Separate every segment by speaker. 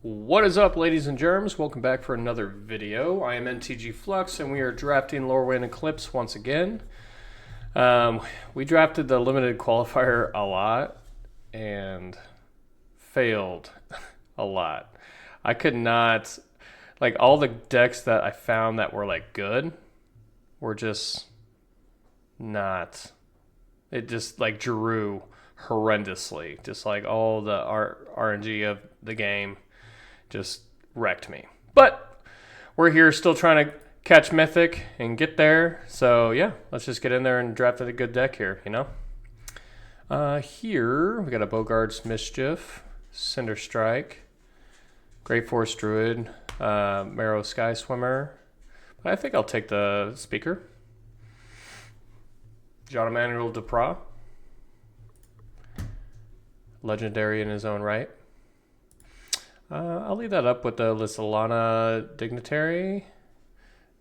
Speaker 1: What is up, ladies and germs? Welcome back for another video. I am NTG Flux, and we are drafting Lorwyn Eclipsed once again. We drafted the limited qualifier a lot and failed a lot. I could not, like, all the decks that I found that were like good were just not. It just like drew horrendously, just like all the RNG of the game just wrecked me. But we're here still trying to catch Mythic and get there. So yeah, let's just get in there and draft a good deck here, you know? Here we got a Bogart's Mischief, Cinder Strike, Great Forest Druid, Marrow Sky Swimmer. But I think I'll take the Speaker. John Emmanuel Duprat. Legendary in his own right. I'll leave that up with the Lissalana Dignitary.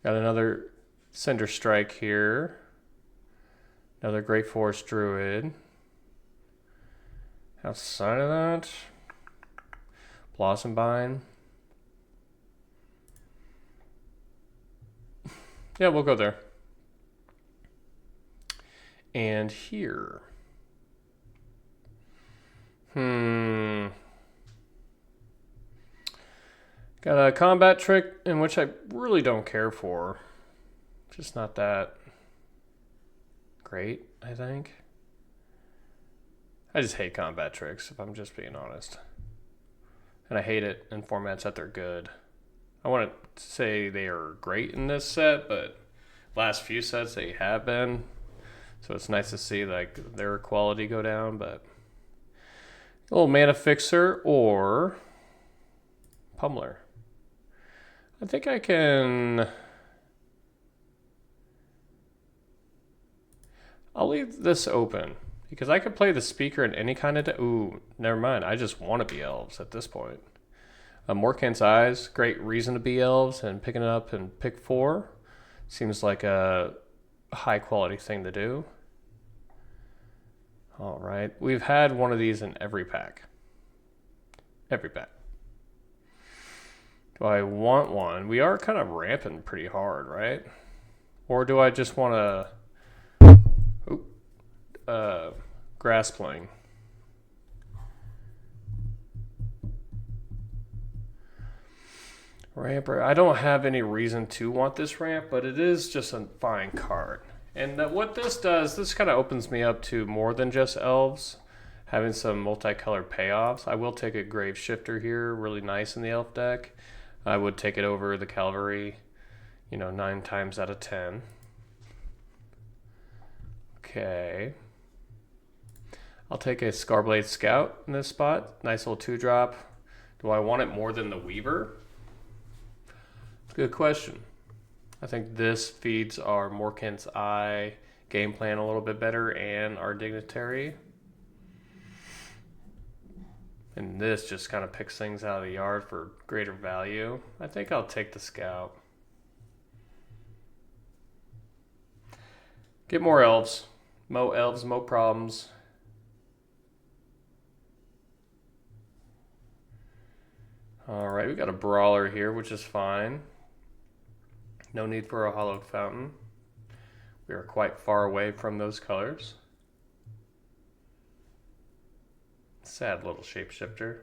Speaker 1: Got another Cinder Strike here. Another Great Forest Druid. Outside of that, Blossom Bind. Yeah, we'll go there. And here. Got a combat trick in which I really don't care for. Just not that great, I think. I just hate combat tricks, if I'm just being honest. And I hate it in formats that they're good. I want to say they are great in this set, but last few sets they have been. So it's nice to see like their quality go down, but a little Mana Fixer or Pummeler. I think I can. I'll leave this open because I could play the Speaker in any kind of. Ooh, never mind. I just want to be elves at this point. Morkant's Eyes, great reason to be elves, and picking it up in pick 4 seems like a high quality thing to do. All right, we've had one of these in every pack. Every pack. Do I want one? We are kind of ramping pretty hard, right? Or do I just want to Grass Playing? Ramper. I don't have any reason to want this ramp, but it is just a fine card. And what this does, this kind of opens me up to more than just elves, having some multicolored payoffs. I will take a Grave Shifter here, really nice in the elf deck. I would take it over the Cavalry, 9 times out of 10. Okay. I'll take a Scarblade Scout in this spot. Nice little 2-drop. Do I want it more than the Weaver? Good question. I think this feeds our Morkant's Eye game plan a little bit better and our Dignitary. And this just kind of picks things out of the yard for greater value. I think I'll take the Scout. Get more elves. Mo elves, mo problems. Alright, we got a Brawler here, which is fine. No need for a Hollowed Fountain. We are quite far away from those colors. Sad little Shapeshifter.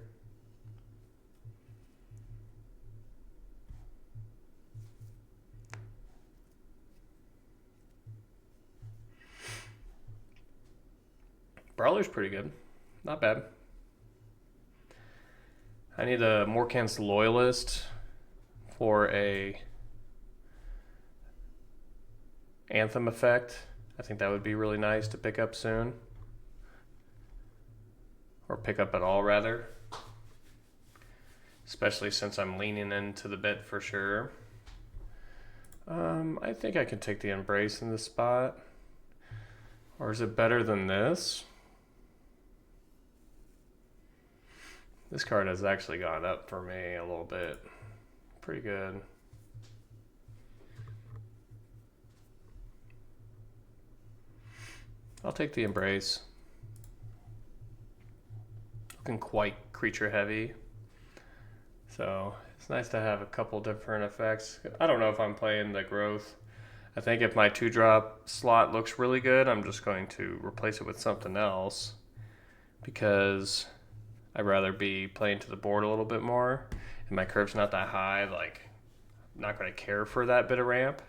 Speaker 1: Brawler's pretty good. Not bad. I need a Morkant's Loyalist for a Anthem effect. I think that would be really nice to pick up soon. Or pick up at all, rather. Especially since I'm leaning into the bit for sure. I think I can take the Embrace in this spot. Or is it better than this? This card has actually gone up for me a little bit. Pretty good. I'll take the Embrace. Looking quite creature heavy. So it's nice to have a couple different effects. I don't know if I'm playing the growth. I think if my 2-drop slot looks really good, I'm just going to replace it with something else because I'd rather be playing to the board a little bit more. And my curve's not that high, like, I'm not going to care for that bit of ramp.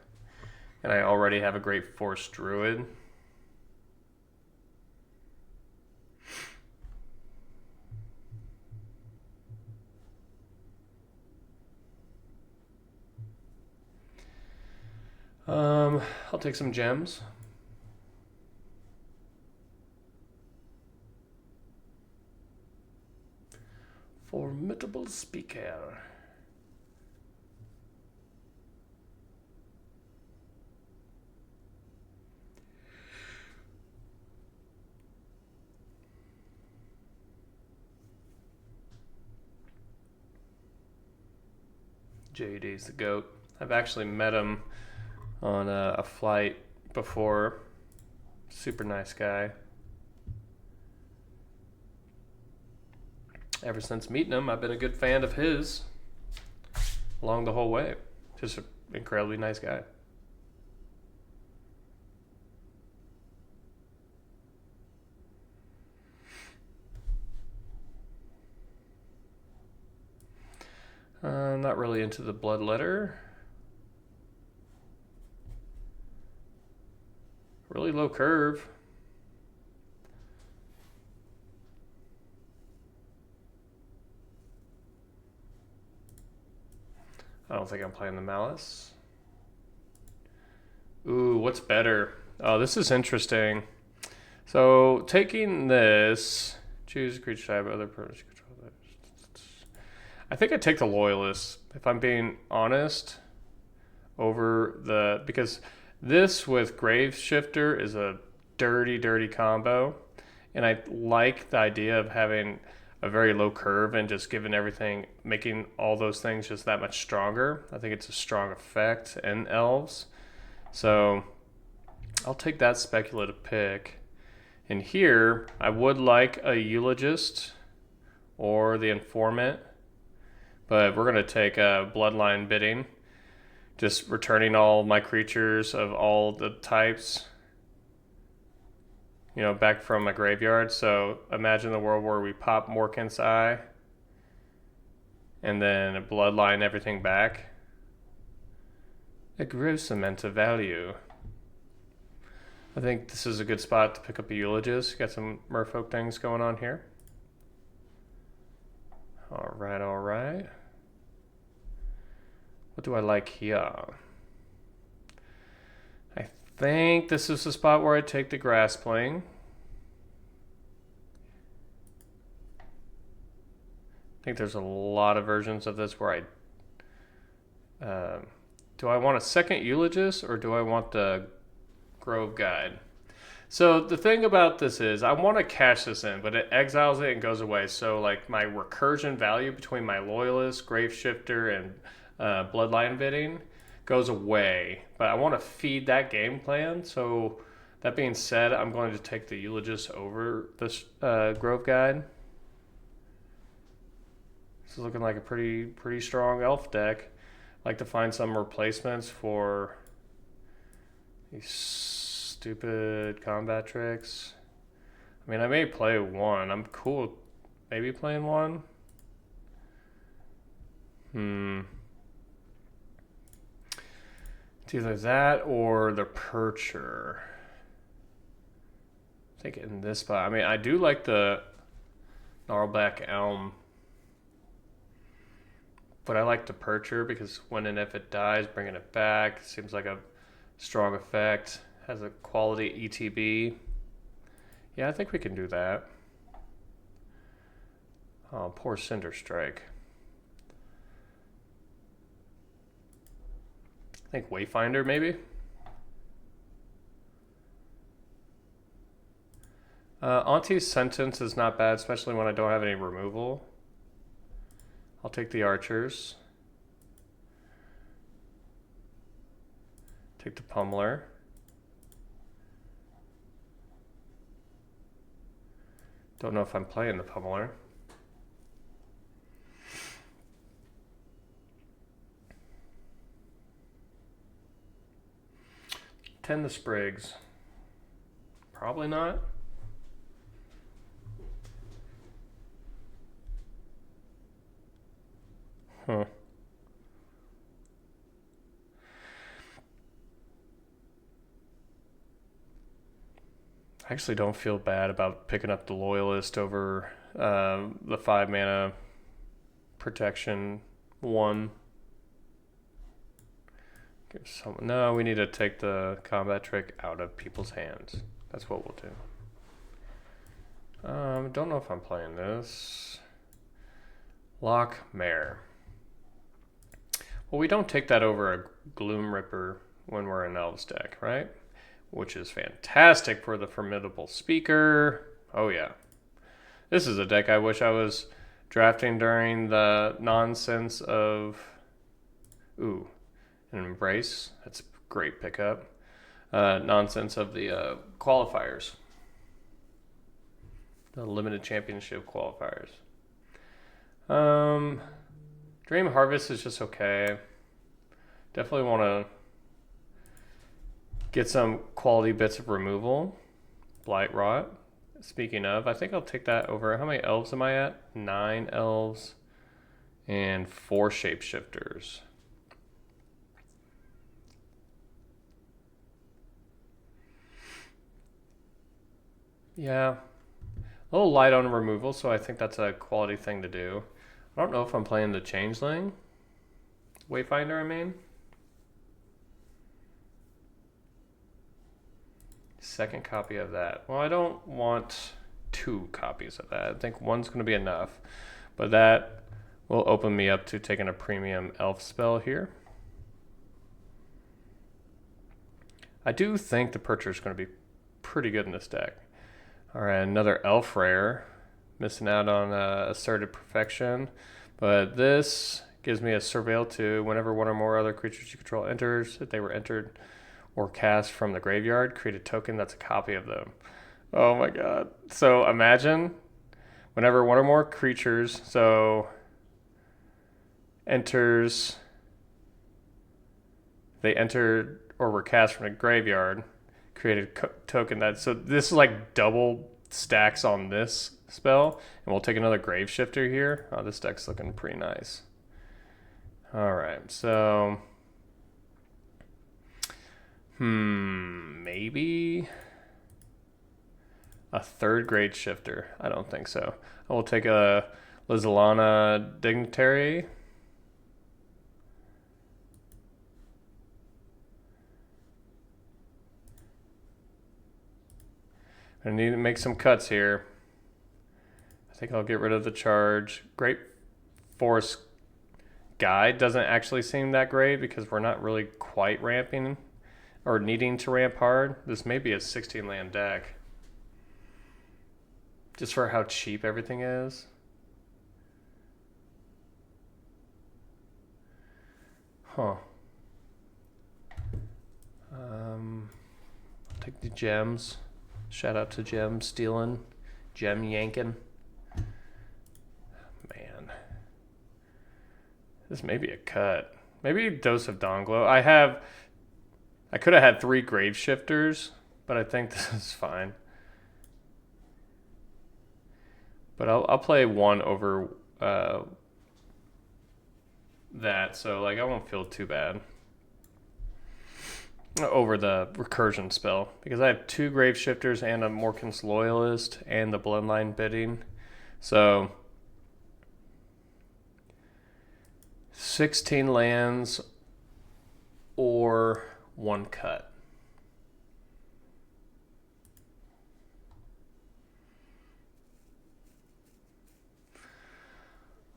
Speaker 1: And I already have a great Force Druid. I'll take some gems. Formidable speaker. JD's the GOAT. I've actually met him on a flight before. Super nice guy. Ever since meeting him, I've been a good fan of his along the whole way. Just an incredibly nice guy. Not really into the bloodletter. Really low curve. I don't think I'm playing the Malice. Ooh, what's better? Oh, this is interesting. So taking this, choose a creature type, other person control that. I think I take the Loyalist, if I'm being honest, over the, because this with Grave Shifter is a dirty, dirty combo. And I like the idea of having a very low curve and just giving everything, making all those things just that much stronger. I think it's a strong effect in elves. So I'll take that speculative pick. And here, I would like a Eulogist or the Informant, but we're going to take a Bloodline Bidding, just returning all my creatures of all the types, you know, back from my graveyard. So imagine the world where we pop Morkant's Eye and then bloodline everything back. A gross amount of value. I think this is a good spot to pick up a Eulogist. Got some merfolk things going on here. All right, all right. What do I like here? I think this is the spot where I take the Graspling. I think there's a lot of versions of this where I... do I want a second Eulogist or do I want the Grove Guide? So the thing about this is I want to cash this in, but it exiles it and goes away. So like my recursion value between my Loyalist, Grave Shifter, and Bloodline Bidding goes away. But I want to feed that game plan. So that being said, I'm going to take the Eulogist over this Grove Guide. This is looking like a pretty strong elf deck. I'd like to find some replacements for these stupid combat tricks. I mean, I may play one. I'm cool maybe playing one. It's either that or the Percher. I think in this spot. I mean, I do like the Gnarlback Elm, but I like the Percher because when and if it dies, bringing it back seems like a strong effect. Has a quality ETB. Yeah, I think we can do that. Oh, poor Cinder Strike. I think Wayfinder maybe. Auntie's Sentence is not bad, especially when I don't have any removal. I'll take the Archers. Take the Pummeler. Don't know if I'm playing the Pummeler. 10 the sprigs. Probably not. Huh. I actually don't feel bad about picking up the Loyalist over the 5 mana protection 1. No, we need to take the combat trick out of people's hands. That's what we'll do. Don't know if I'm playing this. Lock Mare. Well, we don't take that over a Gloom Ripper when we're in Elves deck, right? Which is fantastic for the Formidable Speaker. Oh yeah. This is a deck I wish I was drafting during the nonsense of... Ooh, an Embrace. That's a great pickup. Nonsense of the qualifiers. The limited championship qualifiers. Dream Harvest is just okay. Definitely want to get some quality bits of removal. Blight Rot. Speaking of, I think I'll take that over. How many elves am I at? 9 elves and 4 shapeshifters. Yeah. A little light on removal, so I think that's a quality thing to do. I don't know if I'm playing the Changeling. Wayfinder, I mean. Second copy of that. Well, I don't want 2 copies of that. I think one's going to be enough. But that will open me up to taking a premium elf spell here. I do think the Percher is going to be pretty good in this deck. Alright, another elf rare. Missing out on Asserted Perfection. But this gives me a Surveil 2. Whenever one or more other creatures you control enters, if they were entered or cast from the graveyard, create a token that's a copy of them. Oh my god. So imagine whenever one or more creatures enters, they entered or were cast from the graveyard, create a token that, so this is like double stacks on this spell, and we'll take another Grave Shifter here. Oh, this deck's looking pretty nice. Alright, so maybe a 3rd Grave Shifter. I don't think so. I will take a Lizalana Dignitary. I need to make some cuts here. I think I'll get rid of the charge. Great Forest Guide doesn't actually seem that great because we're not really quite ramping or needing to ramp hard. This may be a 16 land deck. Just for how cheap everything is. Huh. I'll take the gems. Shout out to Gem stealing, Gem yanking. Man. This may be a cut. Maybe a Dose of Dawnglow. I could have had 3 Grave Shifters, but I think this is fine. But I'll play 1 over that, so like I won't feel too bad over the recursion spell, because I have 2 Grave Shifters and a Morkan's Loyalist and the Bloodline Bidding. So 16 lands or 1 cut.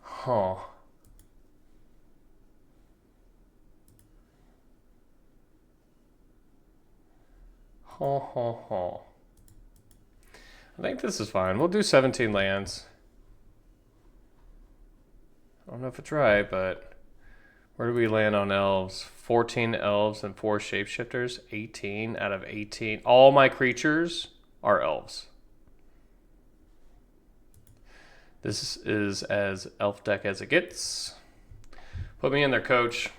Speaker 1: Huh. I think this is fine. We'll do 17 lands. I don't know if it's right, but where do we land on elves? 14 elves and 4 shapeshifters. 18 out of 18. All my creatures are elves. This is as elf deck as it gets. Put me in there, coach.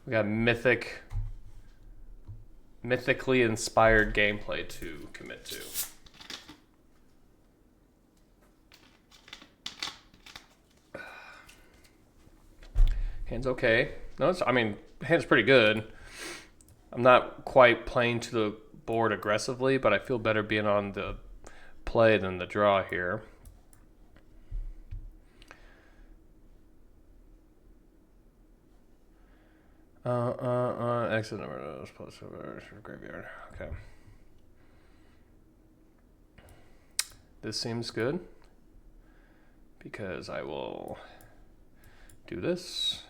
Speaker 1: We got Mythic mythically inspired gameplay to commit to. Hand's okay. No, I mean, hand's pretty good. I'm not quite playing to the board aggressively, but I feel better being on the play than the draw here. Exit number plus graveyard. Okay. This seems good because I will do this.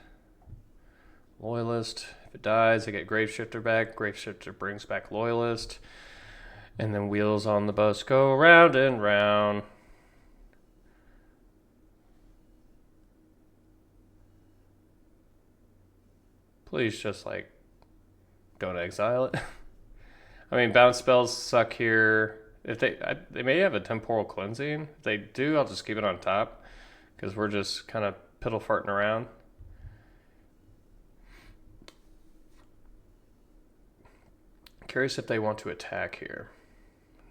Speaker 1: Loyalist. If it dies, I get Graveshifter back. Graveshifter brings back Loyalist. And then wheels on the bus go round and round. Please just, like, don't exile it. I mean, bounce spells suck here. If they may have a temporal cleansing. If they do, I'll just keep it on top because we're just kind of piddle farting around. Curious if they want to attack here.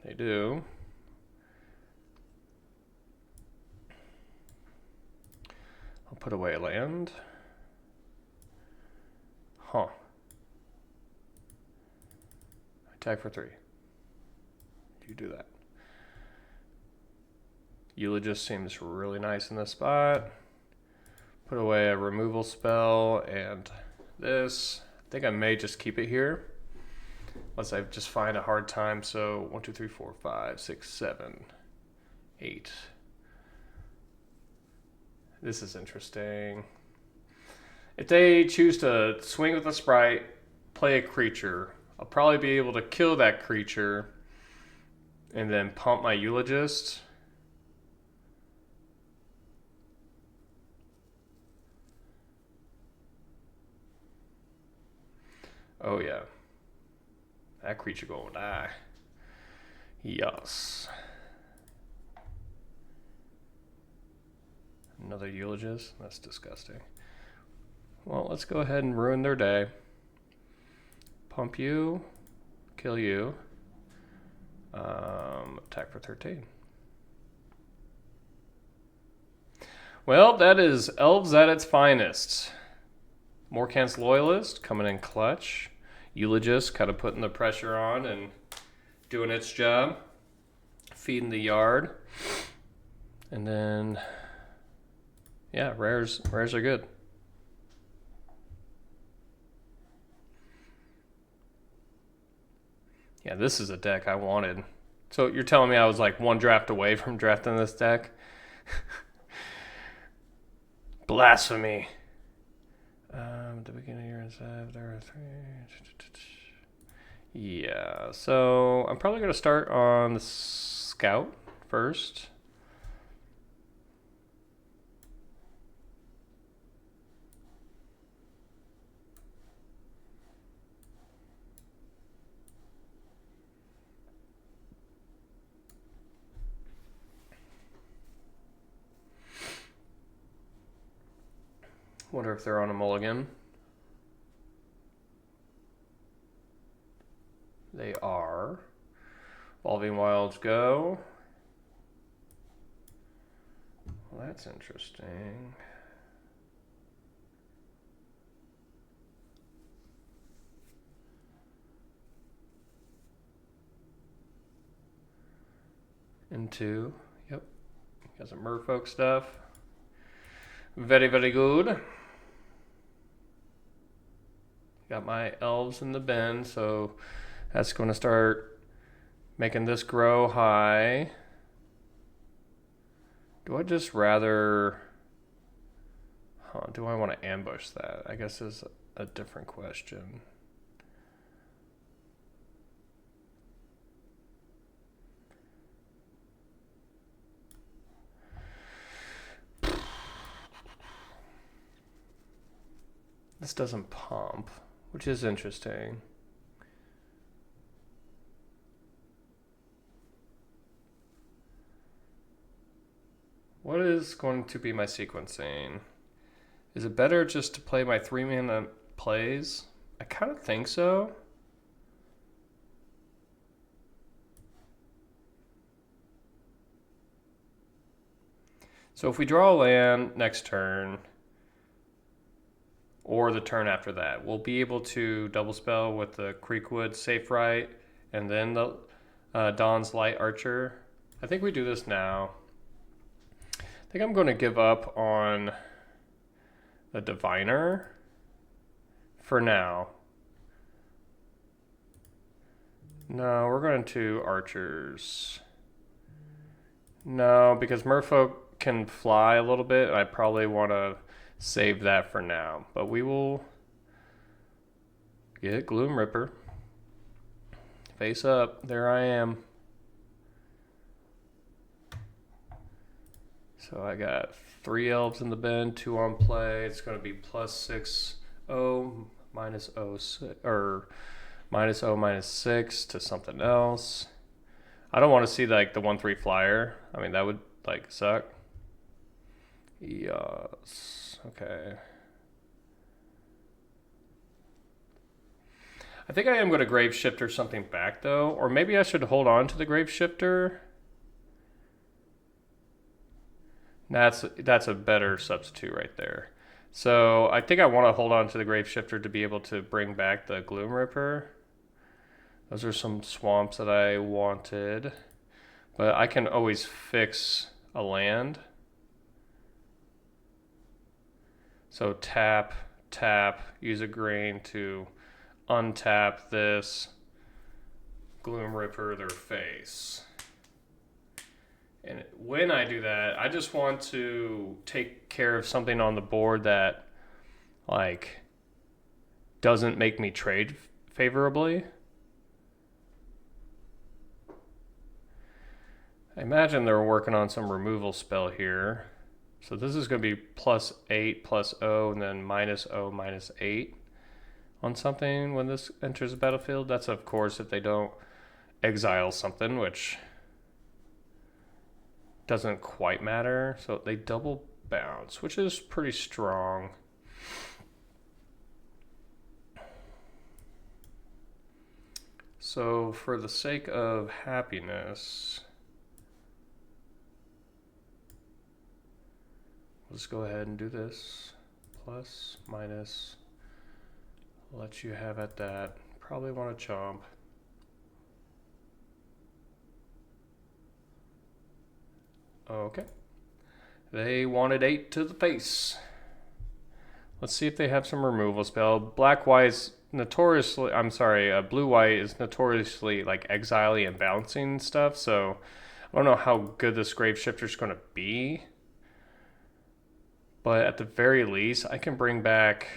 Speaker 1: They do. I'll put away a land. Huh. Attack for 3. You do that. Eulogist seems really nice in this spot. Put away a removal spell and this. I think I may just keep it here. Unless I just find a hard time. So 1, 2, 3, 4, 5, 6, 7, 8. This is interesting. If they choose to swing with a sprite, play a creature, I'll probably be able to kill that creature and then pump my Eulogist. Oh yeah. That creature gonna die. Yes. Another Eulogist? That's disgusting. Well, let's go ahead and ruin their day. Pump you. Kill you. Attack for 13. Well, that is Elves at its finest. Morkant's Loyalist coming in clutch. Eulogist kind of putting the pressure on and doing its job. Feeding the yard. And then, yeah, rares are good. Yeah, this is a deck I wanted. So you're telling me I was like one draft away from drafting this deck? Blasphemy. The beginning of your inside, there are 3. Yeah, so I'm probably going to start on the Scout first. Wonder if they're on a mulligan. They are. Evolving Wilds go. Well, that's interesting. Into, yep. Got some merfolk stuff. Very, very good. Got my elves in the bin, so that's going to start making this grow high. Do I just rather... do I want to ambush that? I guess is a different question. This doesn't pump, which is interesting. What is going to be my sequencing? Is it better just to play my 3-mana plays? I kind of think so. So if we draw a land next turn, or the turn after that, we'll be able to double spell with the Creekwood Safe Right, and then the Dawn's Light Archer. I think we do this now. I think I'm going to give up on the Diviner for now. No, we're going to Archers. No, because Merfolk can fly a little bit, and I probably want to save that for now. But we will get Gloom Ripper. Face up. There I am. So I got 3 elves in the bin, 2 on play. It's going to be +6, minus O, or minus O, -6 to something else. I don't want to see like the 1/3 flyer. I mean, that would like suck. Yes. Okay. I think I am going to Grave Shifter something back though, or maybe I should hold on to the Grave Shifter. That's a better substitute right there. So I think I want to hold on to the Grave Shifter to be able to bring back the Gloom Ripper. Those are some swamps that I wanted, but I can always fix a land. So tap, tap, use a grain to untap this, Gloom Ripper their face. And when I do that, I just want to take care of something on the board that like doesn't make me trade favorably. I imagine they're working on some removal spell here. So this is going to be +8 +0 and then -0 -8 on something when this enters the battlefield. That's of course if they don't exile something, which doesn't quite matter. So they double bounce, which is pretty strong. So for the sake of happiness, let's go ahead and do this. Plus, minus, let you have at that. Probably want to chomp. Okay. They wanted 8 to the face. Let's see if they have some removal spell. Black-white is notoriously, blue-white is notoriously like exiling and bouncing stuff, so I don't know how good this Grave Shifter is going to be. But at the very least, I can bring back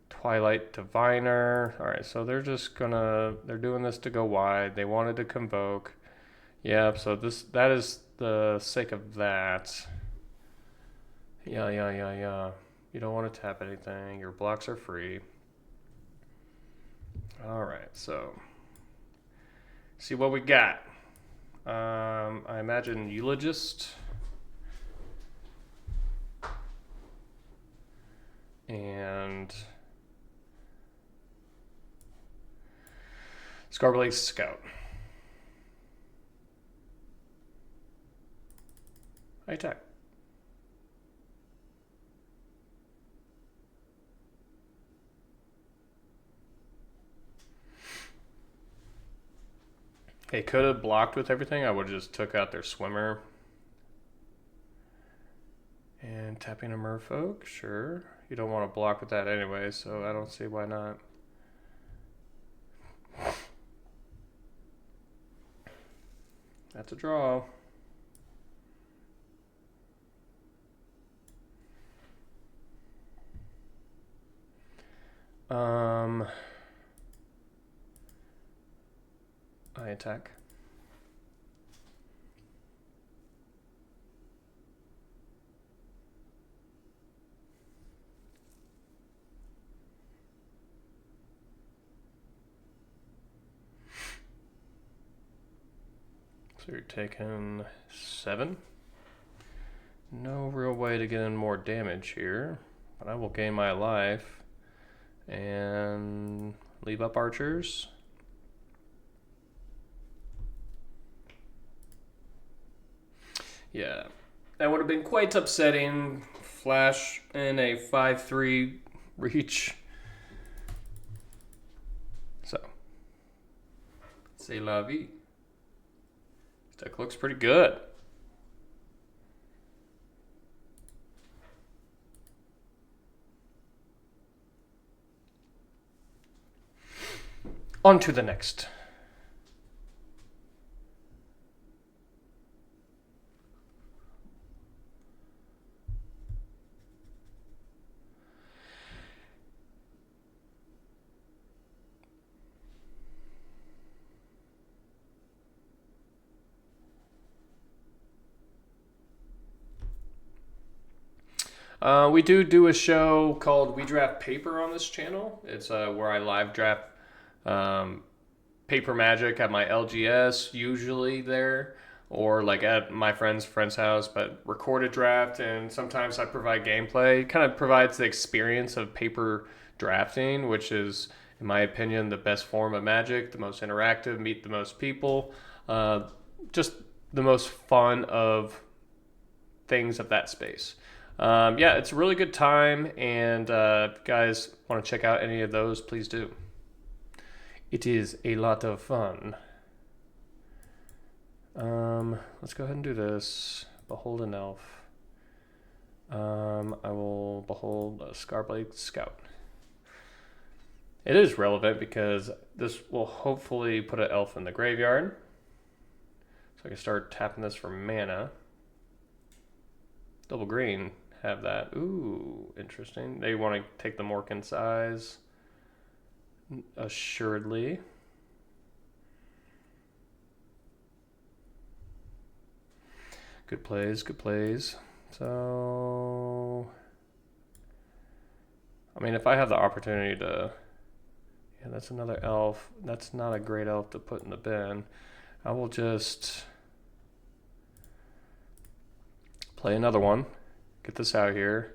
Speaker 1: Twilight Diviner. All right, so they're doing this to go wide. They wanted to convoke. Yeah, so that is the sake of that. Yeah. You don't want to tap anything. Your blocks are free. All right, so see what we got. I imagine Eulogist. And Scarblaze Scout. I attack. They could have blocked with everything. I would have just took out their swimmer. And tapping a merfolk, sure. You don't want to block with that anyway, so I don't see why not. That's a draw. I attack. So you're taking 7. No real way to get in more damage here, but I will gain my life and leave up archers. Yeah, That would have been quite upsetting. Flash in a 5-3 reach. So, c'est la vie. This deck looks pretty good. On to the next. We do a show called We Draft Paper on this channel. It's where I live draft paper Magic at my LGS, usually there, or like at my friend's house, but recorded draft, and sometimes I provide gameplay. It kind of provides the experience of paper drafting, which is, in my opinion, the best form of Magic, the most interactive, meet the most people, just the most fun of things of that space. Yeah, it's a really good time, and if you guys want to check out any of those, please do. It is a lot of fun. Let's go ahead and do this. Behold an elf. I will behold a Scarblade Scout. It is relevant because this will hopefully put an elf in the graveyard. So I can start tapping this for mana. Double green have that. Ooh, interesting. They want to take the Morkin size. Assuredly. Good plays, good plays. So, I mean, if I have the opportunity to, yeah, that's another elf. That's not a great elf to put in the bin. I will just play another one. Get this out here.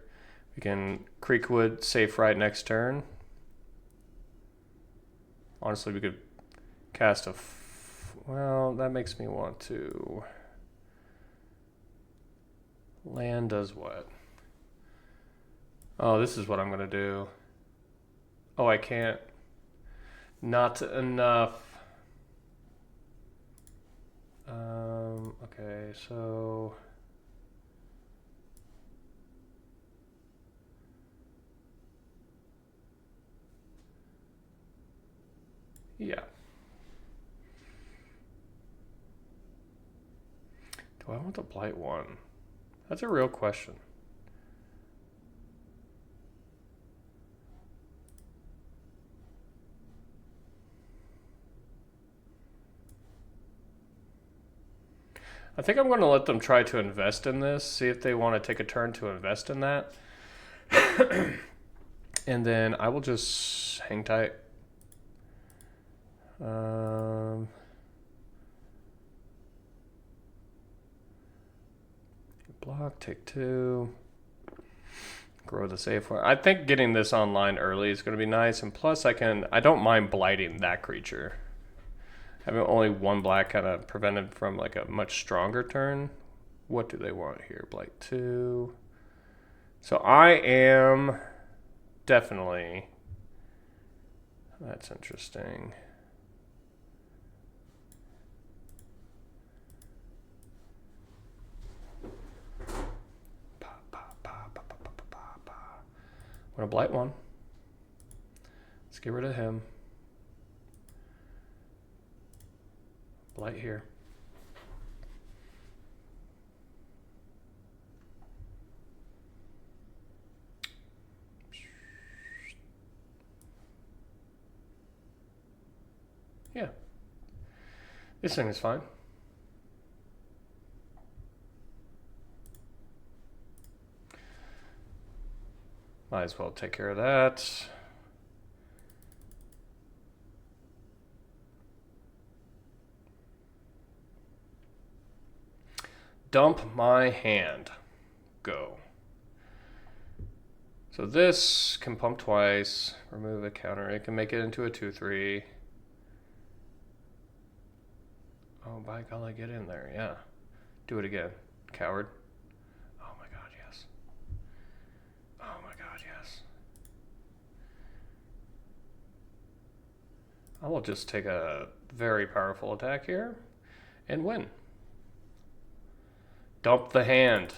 Speaker 1: We can Creekwood safe right next turn. Honestly, we could cast a... well, that makes me want to... Land does what? Oh, this is what I'm going to do. Oh, I can't. Not enough. Okay, so... yeah. Do I want the Blight one? That's a real question. I think I'm going to let them try to invest in this, see if they want to take a turn to invest in that. And then I will just hang tight. Block, take 2. Grow the safe one. I think getting this online early is going to be nice, and plus I don't mind blighting that creature. Having only one black kind of prevented from like a much stronger turn. What do they want here? Blight 2. So I am definitely... that's interesting. I'm going to blight one. Let's get rid of him. Blight here. Yeah. This thing is fine. Might as well take care of that. Dump my hand. Go. So this can pump twice, remove a counter. It can make it into a 2/3. Oh, by golly, get in there. Yeah. Do it again, coward. I will just take a very powerful attack here and win. Dump the hand.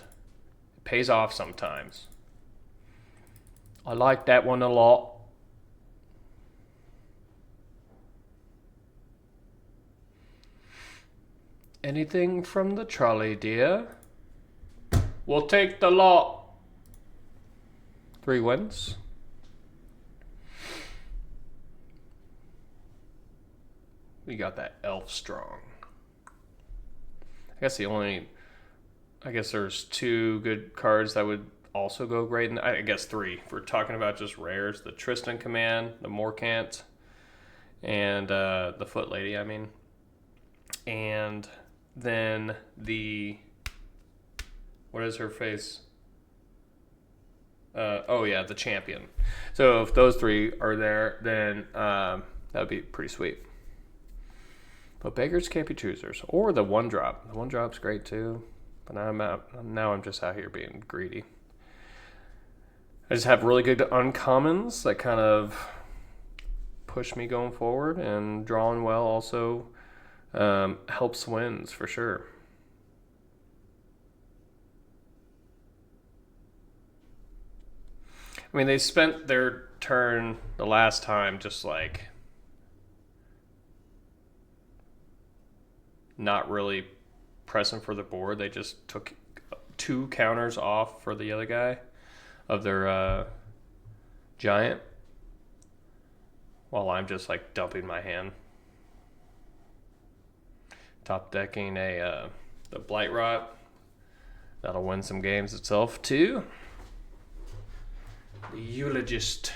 Speaker 1: It pays off sometimes. I like that one a lot. Anything from the trolley, dear? We'll take the lot. 3 wins. We got that elf strong. I guess there's 2 good cards that would also go great. And I guess 3. If we're talking about just rares, the Tristan Command, the Morcant, and the Foot Lady, I mean. And then the, what is her face? Oh yeah, the Champion. So if those 3 are there, then that would be pretty sweet. But beggars can't be choosers. Or the 1-drop. The 1-drop's great too. But now I'm just out here being greedy. I just have really good uncommons that kind of push me going forward, and drawing well also helps wins for sure. I mean, they spent their turn the last time just like not really pressing for the board. They just took 2 counters off for the other guy of their giant, while I'm just like dumping my hand. Top decking the Blight Rot. That'll win some games itself too. The Eulogist.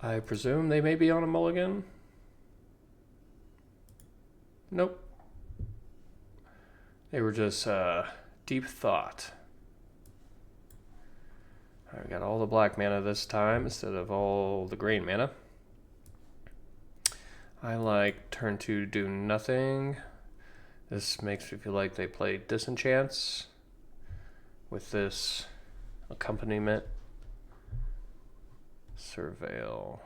Speaker 1: I presume they may be on a mulligan. Nope. They were just deep thought. All right, we got all the black mana this time instead of all the green mana. I like turn 2 do nothing. This makes me feel like they play Disenchants with this accompaniment. Surveil.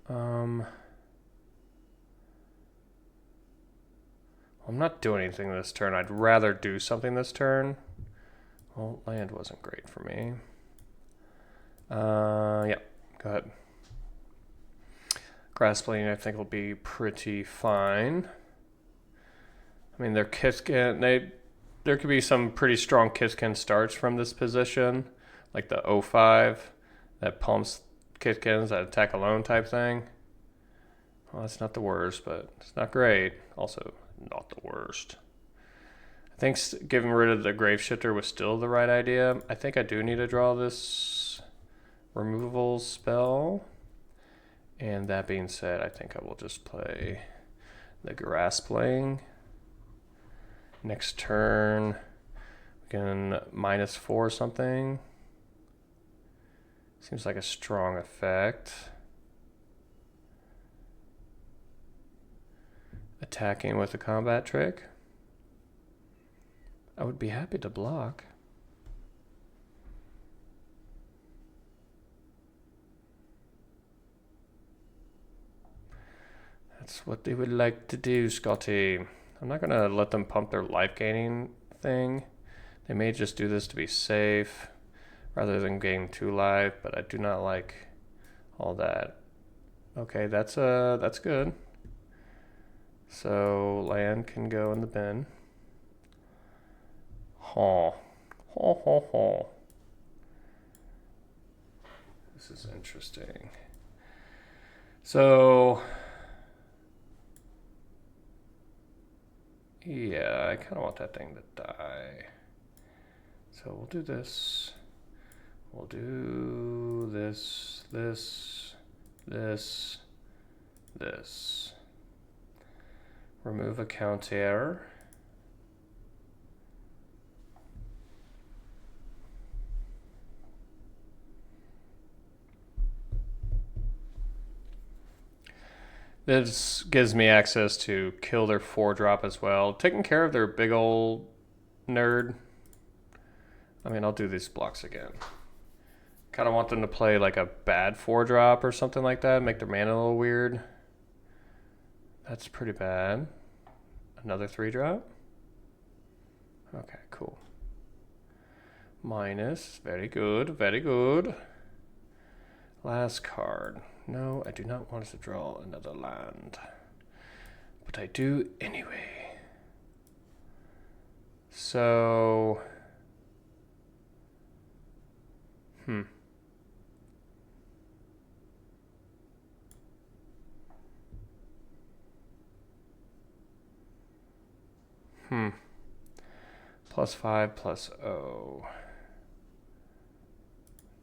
Speaker 1: I'm not doing anything this turn. I'd rather do something this turn. Well, land wasn't great for me. Yeah, go ahead. Graspling, I think, will be pretty fine. I mean, their Kithkin, there could be some pretty strong Kithkin starts from this position, like the 05 that pumps Kithkins, that attack alone type thing. Well, that's not the worst, but it's not great. Also, not the worst. I think getting rid of the Grave Shifter was still the right idea. I think I do need to draw this removal spell. And that being said, I think I will just play the Graspling. Next turn, we can -4 or something. Seems like a strong effect. Attacking with a combat trick. I would be happy to block. That's what they would like to do, Scotty. I'm not going to let them pump their life gaining thing. They may just do this to be safe rather than gain 2 life, but I do not like all that. Okay, that's good. So land can go in the bin. Huh. This is interesting. So yeah, I kind of want that thing to die. So we'll do this. We'll do this. Remove a counter. This gives me access to kill their 4-drop as well. Taking care of their big old nerd. I mean, I'll do these blocks again. Kind of want them to play like a bad 4-drop or something like that. Make their mana a little weird. That's pretty bad. Another 3-drop. Okay, cool. Minus. Very good, very good. Last card. No, I do not want us to draw another land. But I do anyway. So... +5 +0.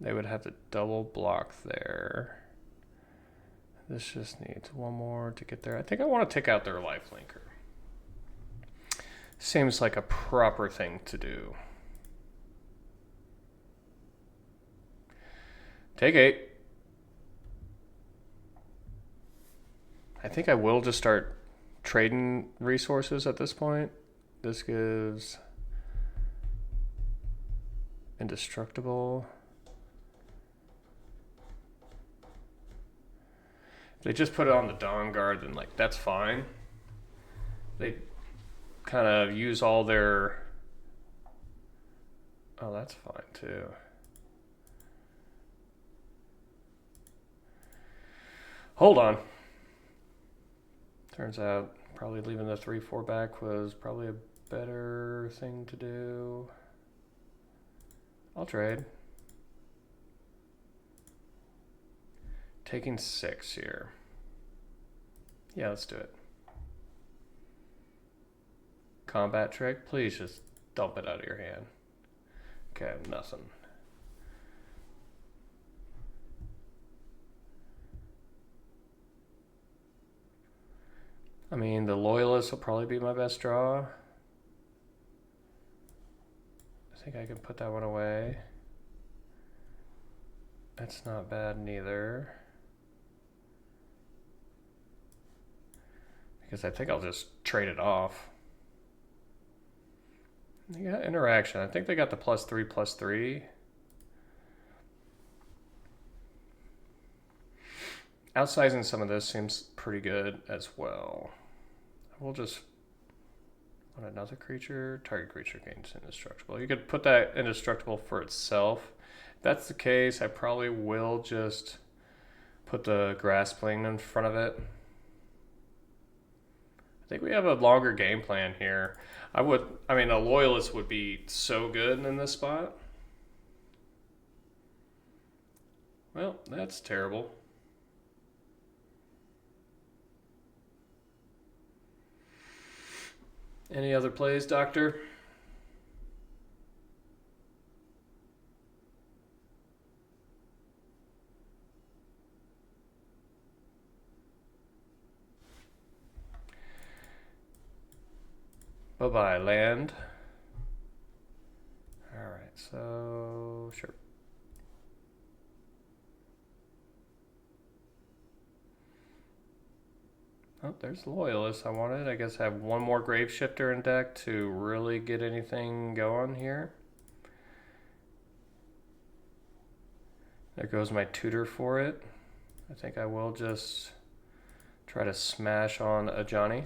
Speaker 1: They would have to double block there. This just needs one more to get there. I think I want to take out their lifelinker. Seems like a proper thing to do. Take 8. I think I will just start trading resources at this point. This gives indestructible. If they just put it on the Dawn Guard, then like that's fine. They kind of use all their... Oh, that's fine too. Hold on. Turns out probably leaving the 3/4 back was probably a better thing to do. I'll trade. Taking 6 here. Yeah, let's do it. Combat trick. Please just dump it out of your hand. Okay, nothing. I mean, the Loyalist will probably be my best draw. I think I can put that one away. That's not bad neither. Because I think I'll just trade it off. They got interaction. I think they got the +3/+3. Outsizing some of this seems pretty good as well. We'll just want another creature. Target creature gains indestructible. You could put that indestructible for itself. If that's the case, I probably will just put the Graspling in front of it. I think we have a longer game plan here. I mean, a Loyalist would be so good in this spot. Well, that's terrible. Any other plays, Doctor? Bye-bye, land. Alright, so... sure. Oh, there's Loyalist I wanted. I guess I have one more Graveshifter in deck to really get anything going here. There goes my tutor for it. I think I will just try to smash on a Johnny.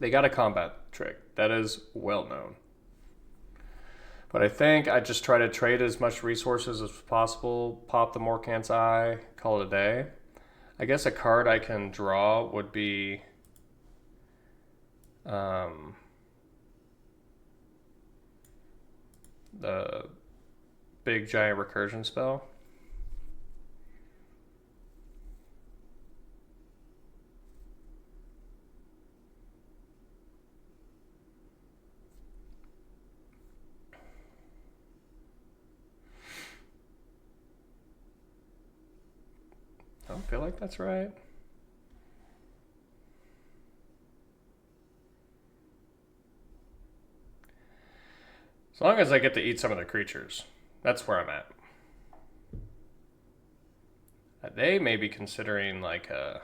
Speaker 1: They got a combat trick. That is well known. But I think I just try to trade as much resources as possible, pop the Morkant's Eye, call it a day. I guess a card I can draw would be the big giant recursion spell. I don't feel like that's right. As long as I get to eat some of the creatures, that's where I'm at. They may be considering like a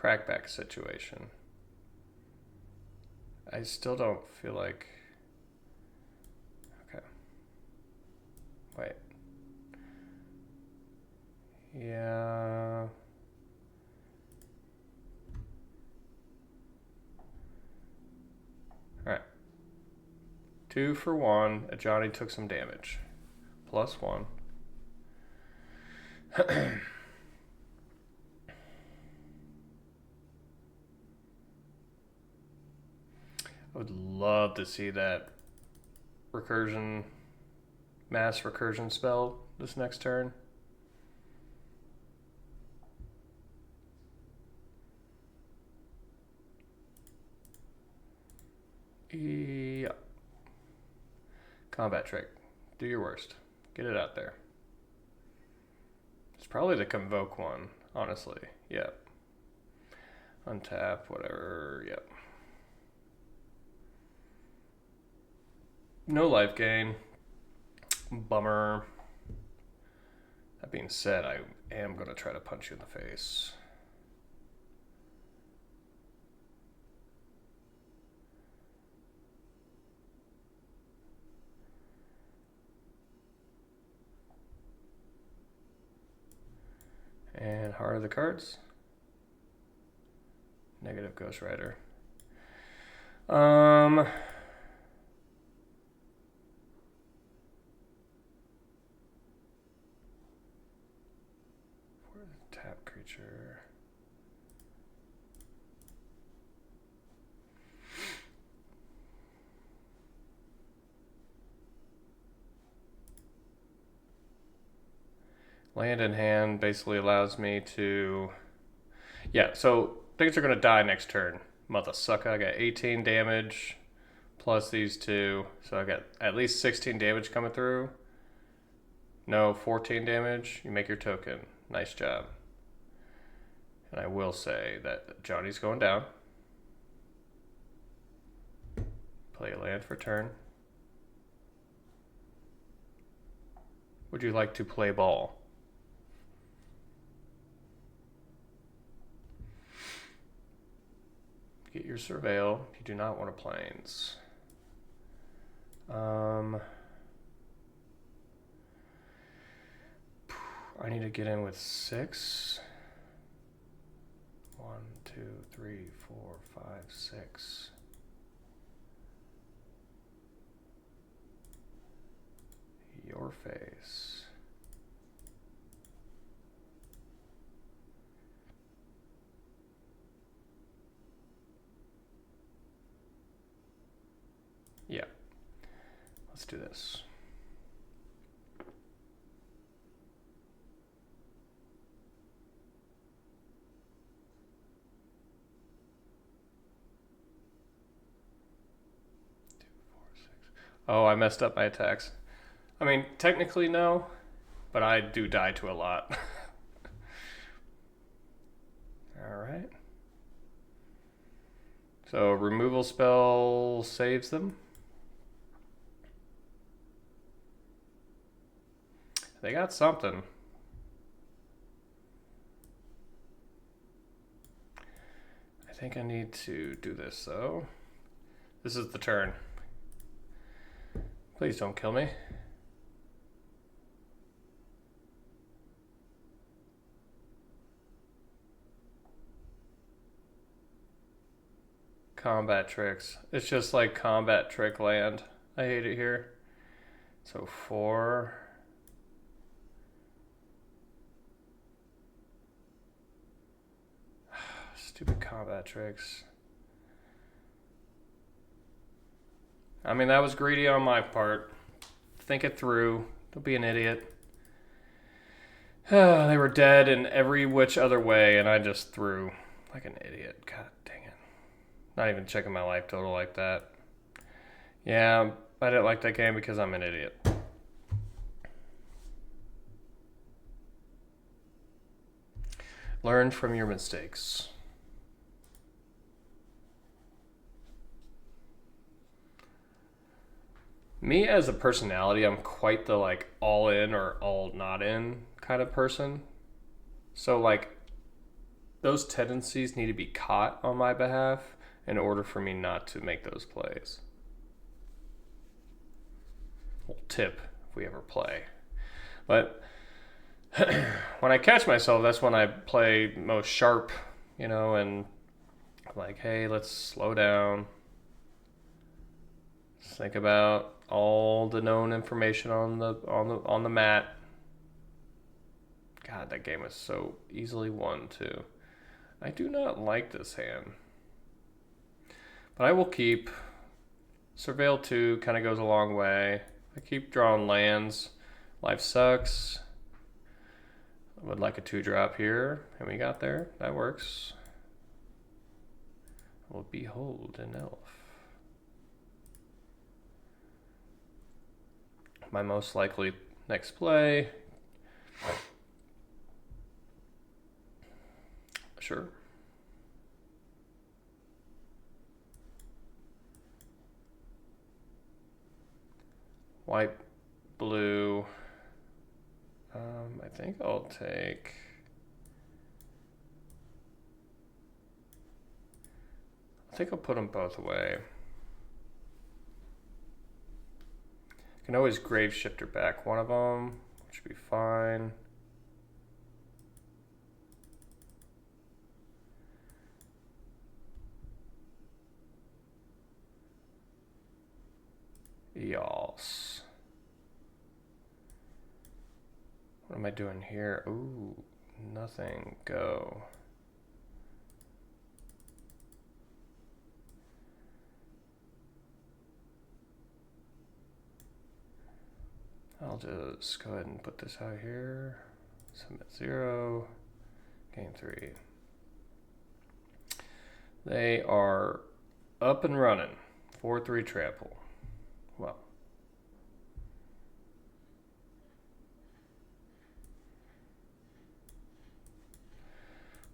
Speaker 1: crackback situation. I still don't feel like... Okay. Wait. Yeah... Alright. 2 for 1. Johnny took some damage. +1. I would love to see that recursion, mass recursion spell this next turn. Yeah. Combat trick. Do your worst. Get it out there. It's probably the convoke one, honestly. Yep. Untap, whatever. Yep. No life gain. Bummer. That being said, I am going to try to punch you in the face. And Heart of the Cards. Negative Ghost Rider. Tap creature. Land in hand basically allows me to... Yeah, so things are going to die next turn. Mother sucker, I got 18 damage plus these 2. So I got at least 16 damage coming through. No, 14 damage. You make your token. Nice job. And I will say that Johnny's going down. Play a land for turn. Would you like to play ball? Get your surveil. You do not want a plains. I need to get in with 6. 1, 2, 3, 4, 5, 6. Your face. Yeah. Let's do this. Oh, I messed up my attacks. I mean, technically no, but I do die to a lot. Alright. So, removal spell saves them. They got something. I think I need to do this, though. This is the turn. Please don't kill me. Combat tricks. It's just like combat trick land. I hate it here. So 4. Stupid combat tricks. I mean, that was greedy on my part. Think it through. Don't be an idiot. They were dead in every which other way, and I just threw like an idiot. God dang it. Not even checking my life total like that. Yeah, I didn't like that game because I'm an idiot. Learn from your mistakes. Me as a personality, I'm quite the like all in or all not in kind of person. So like those tendencies need to be caught on my behalf in order for me not to make those plays. Well, tip if we ever play. But when I catch myself, that's when I play most sharp, you know, and I'm like, hey, let's slow down. Let's think about all the known information on the mat. God, that game is so easily won too. I do not like this hand. But I will keep. Surveil 2 kind of goes a long way. I keep drawing lands. Life sucks. I would like a 2-drop here. And we got there. That works. We'll behold an elf. My most likely next play. Sure. White, blue. I think I'll take. I think I'll put them both away. I can always grave shifter back one of them, which should be fine. Yalls. What am I doing here? Ooh, nothing. Go. I'll just go ahead and put this out here. Submit 0. Game 3. They are up and running. 4-3 trample. Well.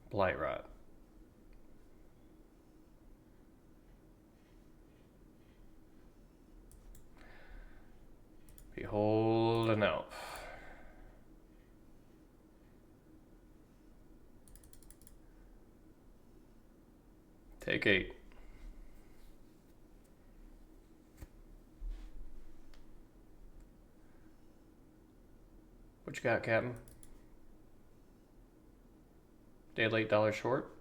Speaker 1: Blight Rot. Behold an elf. Take 8. What you got, Captain? Day late, dollar short.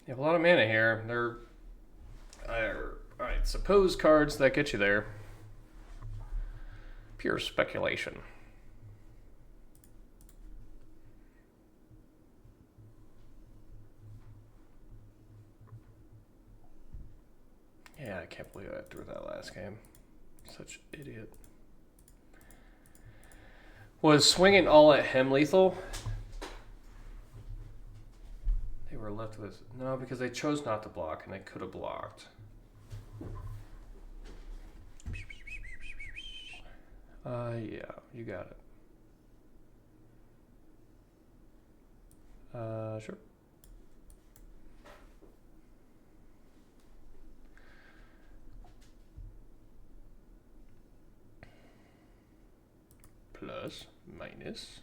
Speaker 1: You have a lot of mana here. They're alright, suppose cards that get you there. Pure speculation. Yeah, I can't believe I threw that last game. Such an idiot. Was swinging all at him lethal? They were left with... No, because they chose not to block, and they could have blocked. Yeah, you got it. Sure. Plus, minus.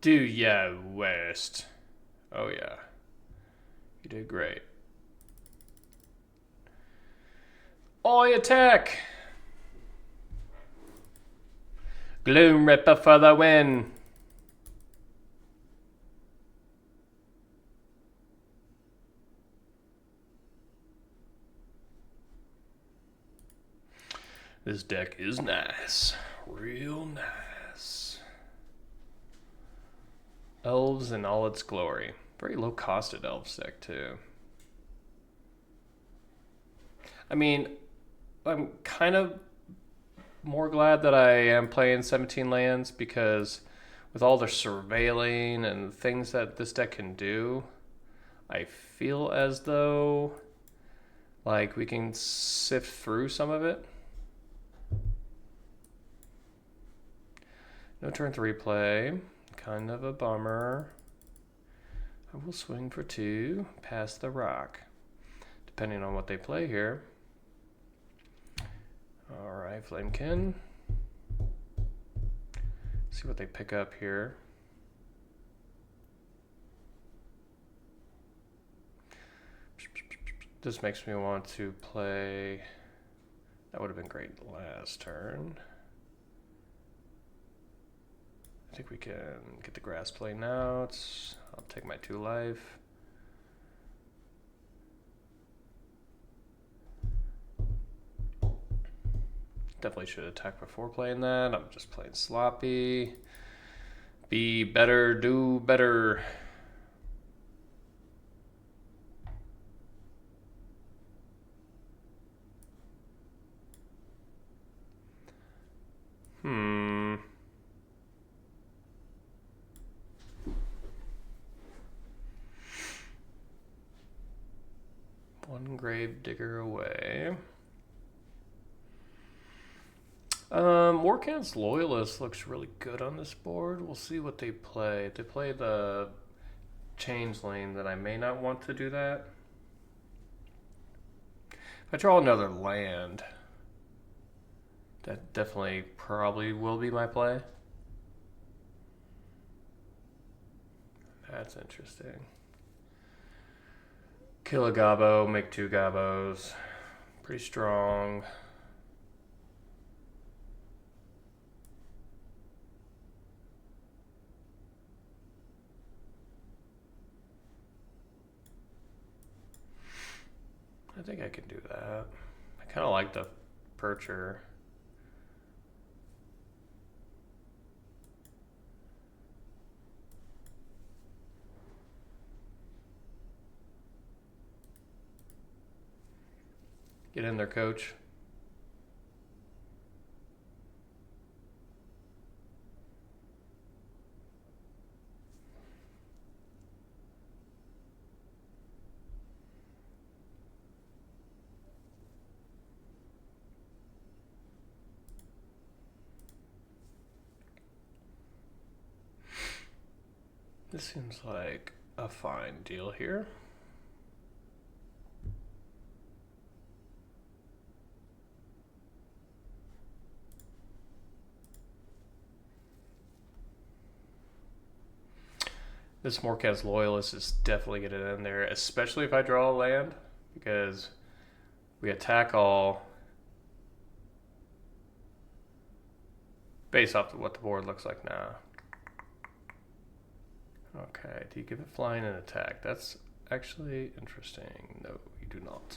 Speaker 1: Do ya worst. Oh yeah. You did great. Oi, attack! Gloom Ripper for the win. This deck is nice. Real nice. Elves in all its glory. Very low-costed Elves deck, too. I mean, I'm kind of more glad that I am playing 17 lands because with all the surveilling and things that this deck can do, I feel as though like we can sift through some of it. No turn 3 play. Kind of a bummer. I will swing for 2, pass the rock, depending on what they play here. Alright, Flamekin. See what they pick up here. This makes me want to play... That would have been great last turn. I think we can get the grass plane out. I'll take my 2 life. Definitely should attack before playing that. I'm just playing sloppy. Be better, do better. One grave digger away. Morkant's Loyalist looks really good on this board. We'll see what they play. If they play the Changeling, then I may not want to do that. If I draw another land, that definitely probably will be my play. That's interesting. Kill a Gobbo, make 2 Gobbos. Pretty strong. I think I can do that. I kind of like the Percher. Get in there, coach. This seems like a fine deal here. This Morkant's Loyalist is definitely getting in there, especially if I draw a land, because we attack all based off of what the board looks like now. Okay, do you give it flying and attack? That's actually interesting. No, you do not.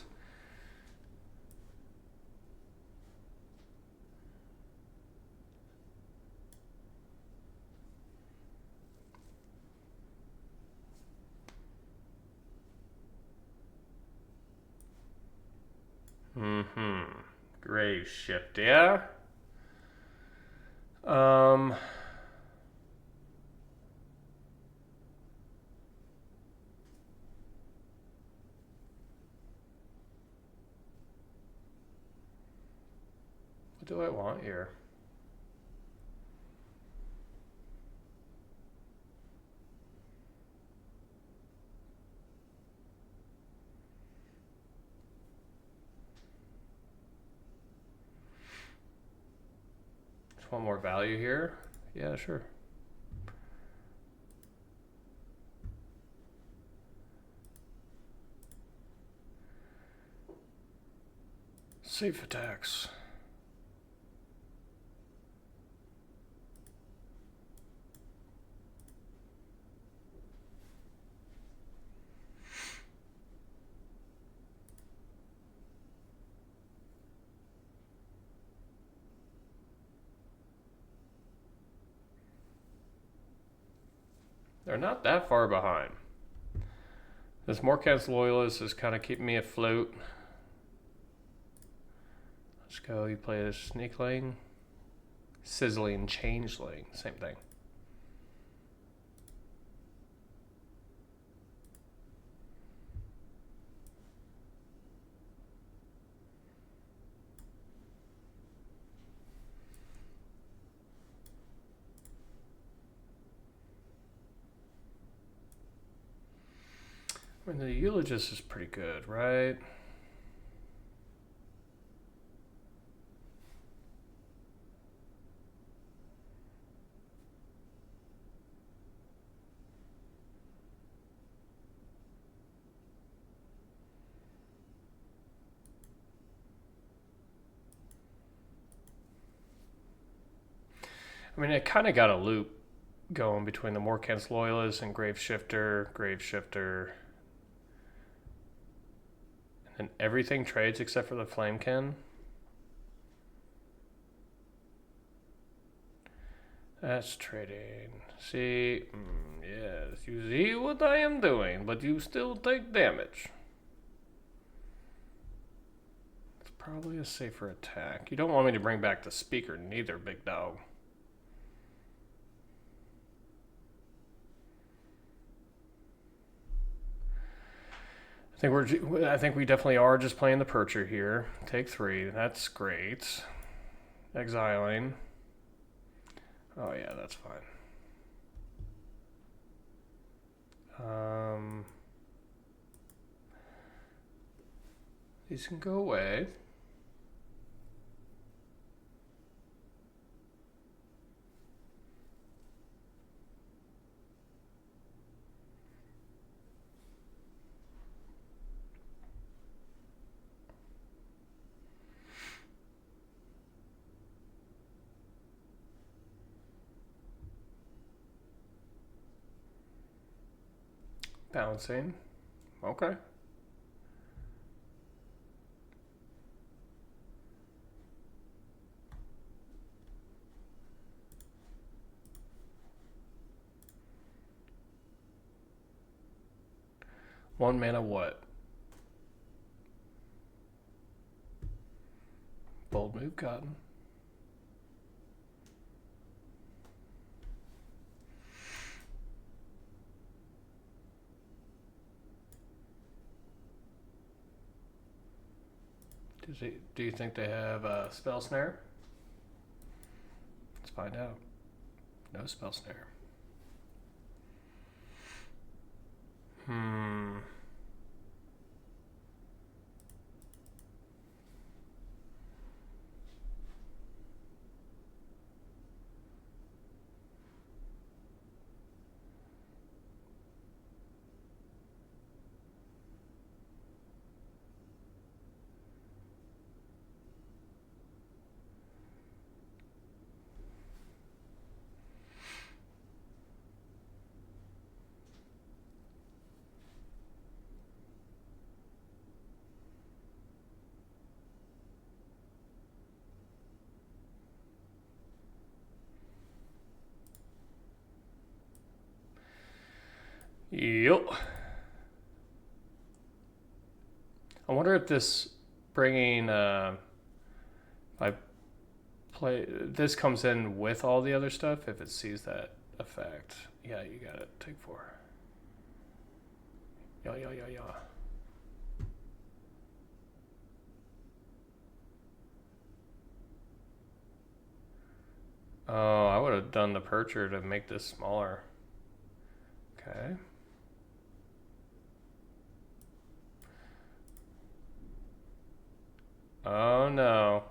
Speaker 1: Grave shift, yeah? What do I want here? Just want more value here? Yeah, sure. Safe attacks. They're not that far behind. This Morkant's Loyalist is kind of keeping me afloat. Let's go. You play a Sneakling. Sizzling Changeling. Same thing. I mean, the Eulogist is pretty good, right? I mean, it kind of got a loop going between the Morkant's Loyalist and Graveshifter, and everything trades except for the Flamekin. That's trading. See, yes, you see what I am doing, but you still take damage. It's probably a safer attack. You don't want me to bring back the speaker neither, big dog. I think we definitely are just playing the Percher here. Take 3. That's great. Exiling. Oh yeah, that's fine. These can go away. Bouncing. Okay. One mana what? Bold move, Cotton. Do you think they have a spell snare? Let's find out. No spell snare. Yup. I wonder if this bringing this comes in with all the other stuff if it sees that effect. Yeah, you got it. Take 4. Yeah. Oh, I would have done the Percher to make this smaller. Okay. Oh no.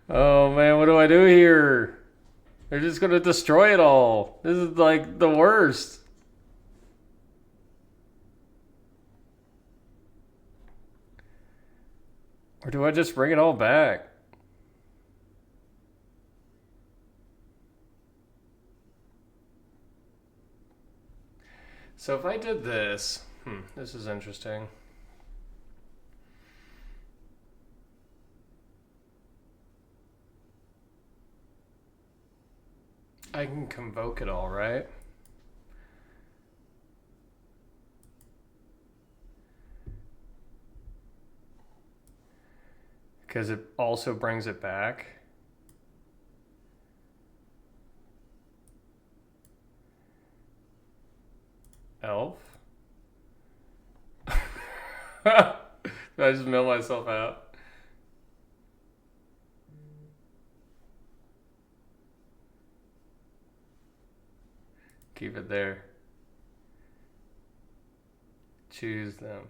Speaker 1: Oh man, what do I do here? They're just gonna destroy it all. This is like the worst. Or do I just bring it all back? So if I did this, this is interesting. I can convoke it all, right? Because it also brings it back. Elf. Did I just mail myself out? Keep it there. Choose them.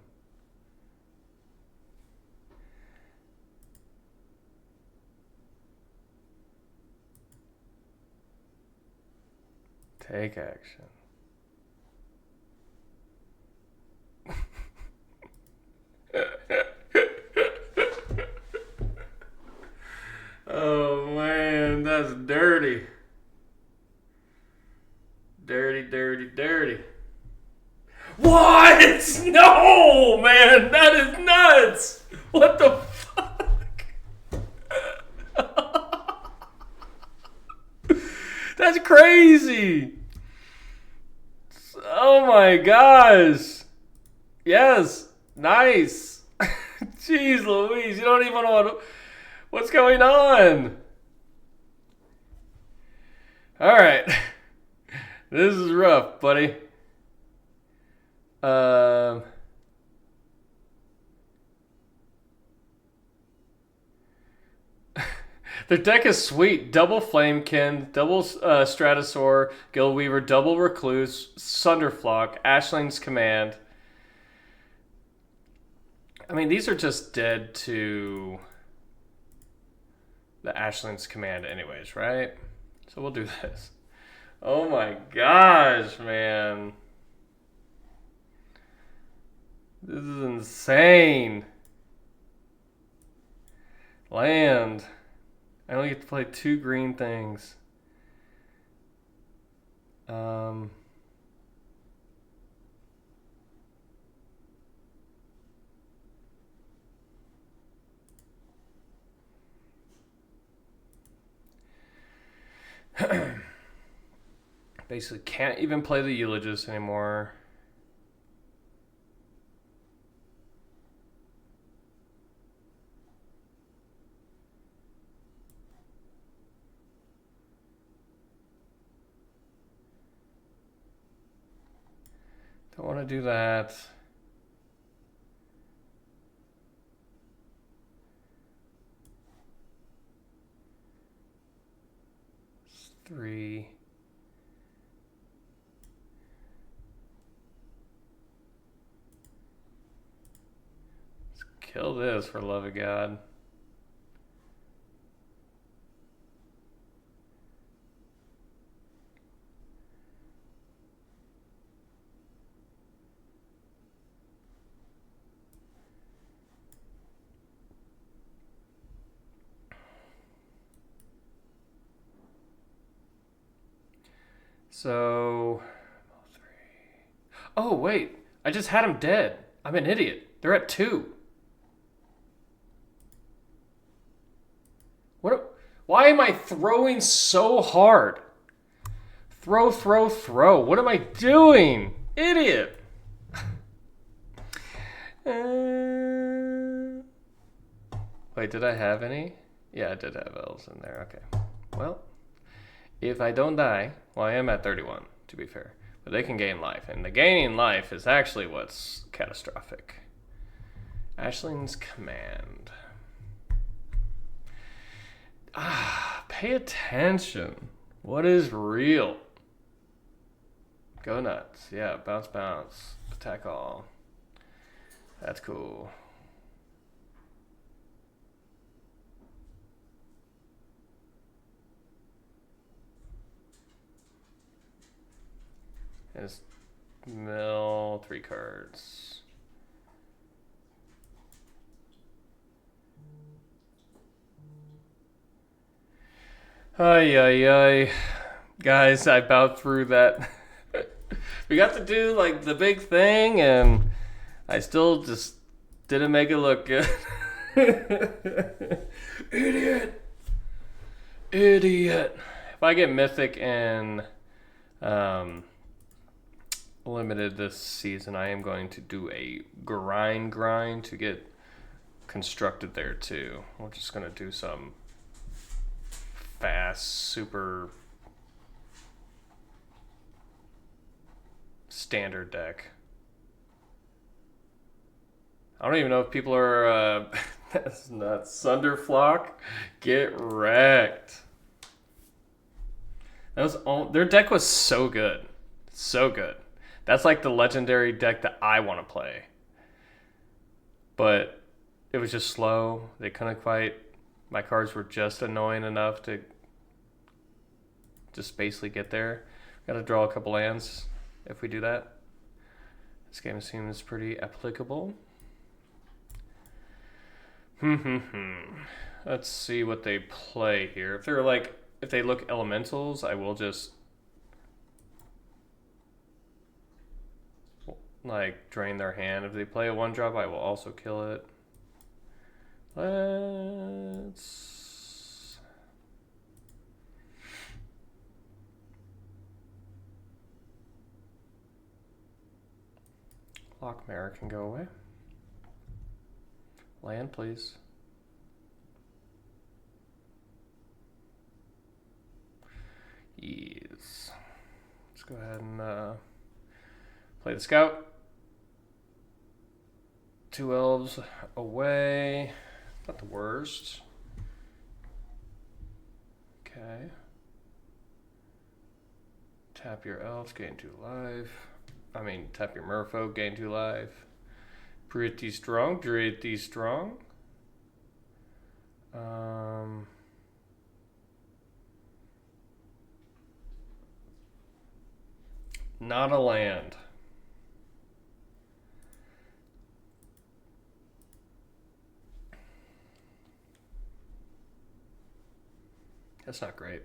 Speaker 1: Take action. Oh man, that's dirty. Dirty, dirty, dirty. What? No, man, that is nuts. What the fuck? That's crazy. Oh my gosh. Yes, nice. Jeez Louise, you don't even want to... What's going on? Alright. This is rough, buddy. Their deck is sweet. Double Flamekin, double Stratosaur, Guildweaver, double Recluse, Sunderflock, Ashling's Command. I mean, these are just dead to the Ashling's Command anyways, right? So we'll do this. Oh my gosh, man. This is insane. Land. I only get to play 2 green things. Basically can't even play the Eulogist anymore. Don't want to do that. It's 3. Let's kill this for the love of God. So, oh wait, I just had him dead. I'm an idiot. They're at 2. What? Why am I throwing so hard? Throw, throw, throw. What am I doing? Idiot. Wait, did I have any? Yeah, I did have elves in there. Okay. Well, if I don't die, well, I am at 31, to be fair. But they can gain life. And the gaining life is actually what's catastrophic. Ashling's Command. Pay attention. What is real? Go nuts. Yeah, bounce, bounce. Attack all. That's cool. Is mill 3 cards. Ay, ay, ay. Guys, I bowed through that. We got to do like the big thing, and I still just didn't make it look good. Idiot. Idiot. If I get Mythic and Limited this season, I am going to do a grind to get constructed there too. We're just going to do some fast, super standard deck. I don't even know if people are. That's not Sunderflock. Get wrecked. That was all. Their deck was so good, so good. That's like the legendary deck that I want to play. But it was just slow. They couldn't quite. My cards were just annoying enough to just basically get there. Got to draw a couple lands if we do that. This game seems pretty applicable. Let's see what they play here. If they're like, if they look elementals, I will just like drain their hand. If they play a 1-drop, I will also kill it. Let's Lockmare can go away. Land, please. Yes. Let's go ahead and play the scout. 2 elves away. Not the worst. Okay. Tap your elves, gain 2 life. I mean, tap your merfolk, gain 2 life. Pretty strong, pretty strong. Not a land. That's not great.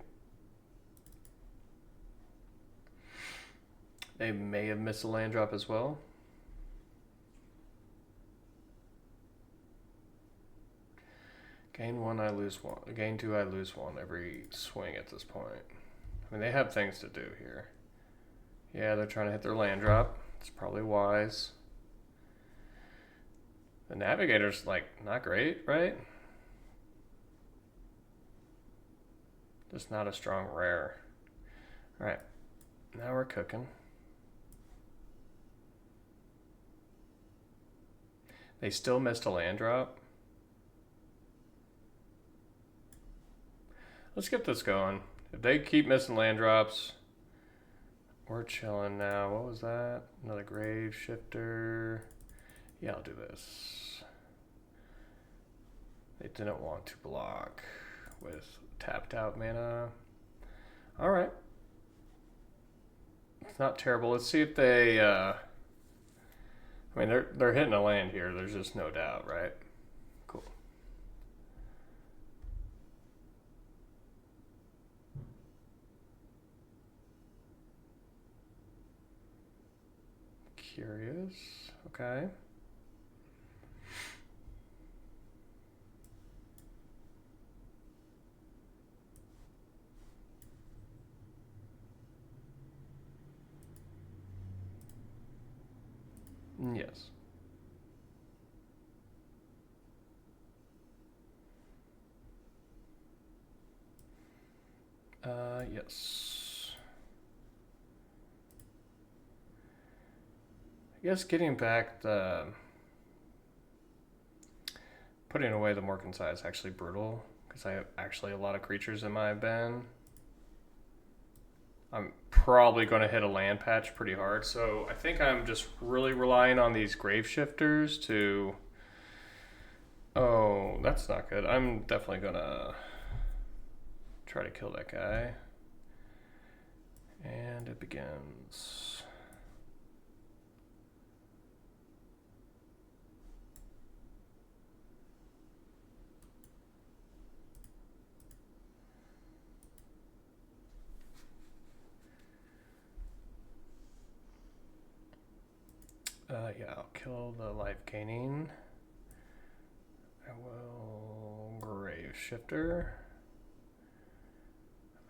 Speaker 1: They may have missed a land drop as well. Gain 1, I lose 1. Gain 2, I lose 1 every swing at this point. I mean, they have things to do here. Yeah, they're trying to hit their land drop. It's probably wise. The Navigator's, like, not great, right? Just not a strong rare. Alright, now we're cooking. They still missed a land drop. Let's get this going. If they keep missing land drops, we're chilling now. What was that? Another grave shifter. Yeah, I'll do this. They didn't want to block with tapped out mana. All right. It's not terrible. Let's see if they, I mean, they're hitting a land here. There's just no doubt, right? Cool. Curious. Okay. Yes. Yes. I guess getting back the... Putting away the Morkinsai is actually brutal, because I have actually a lot of creatures in my bin. I'm probably going to hit a land patch pretty hard, so I think I'm just really relying on these grave shifters to... Oh, that's not good. I'm definitely going to try to kill that guy. And it begins. Yeah, I'll kill the life gaining. I will grave shifter.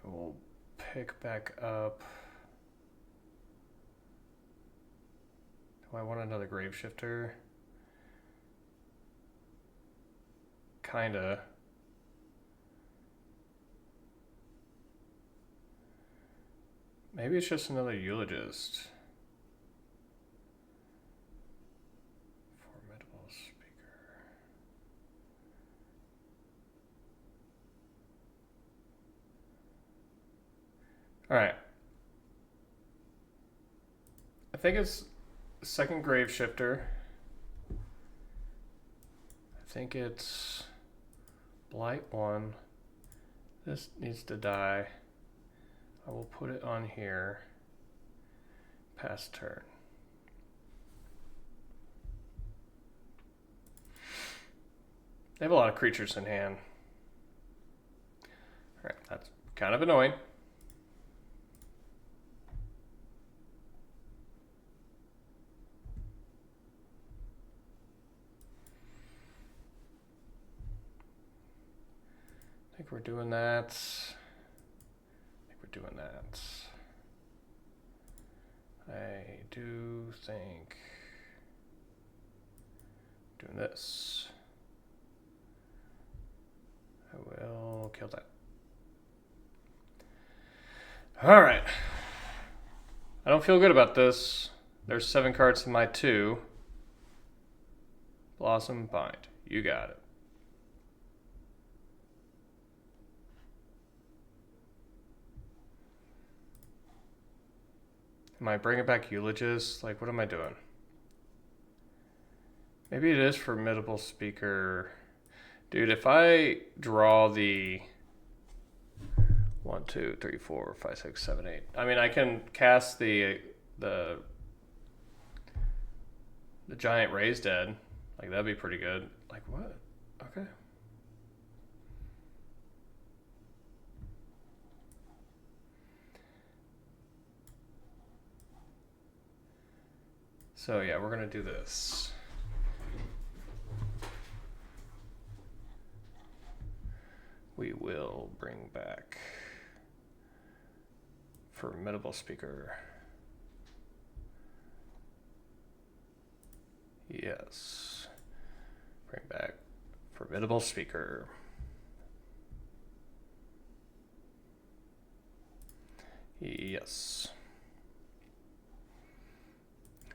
Speaker 1: I will pick back up. Do I want another grave shifter? Kinda. Maybe it's just another eulogist. Formidable All right. I think it's second grave shifter. I think it's blight 1. This needs to die. I will put it on here. Pass turn. They have a lot of creatures in hand. Alright, that's kind of annoying. I think we're doing that. I do think doing this. I will kill that. All right. I don't feel good about this. There's 7 cards in my 2. Blossom Bind. You got it. Am I bringing back Eulogist? Like, what am I doing? Maybe it is Formidable Speaker. Dude, if I draw the 1, 2, 3, 4, 5, 6, 7, 8. I mean, I can cast the giant raised dead. Like, that'd be pretty good. Like, what? Okay. So yeah, we're gonna do this. We will bring back Formidable Speaker. Yes. Bring back Formidable Speaker. Yes.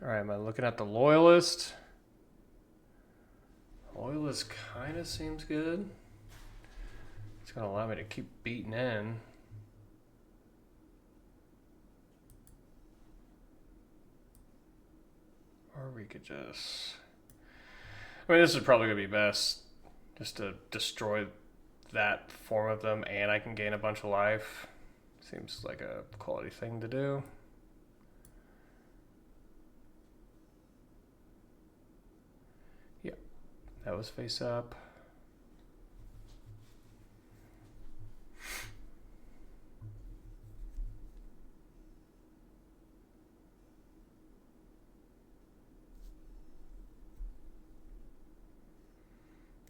Speaker 1: Alright, am I looking at the Loyalist? Loyalist kind of seems good. It's going to allow me to keep beating in. Or we could just... I mean, this is probably going to be best. Just to destroy that form of them and I can gain a bunch of life. Seems like a quality thing to do. Yeah, that was face up.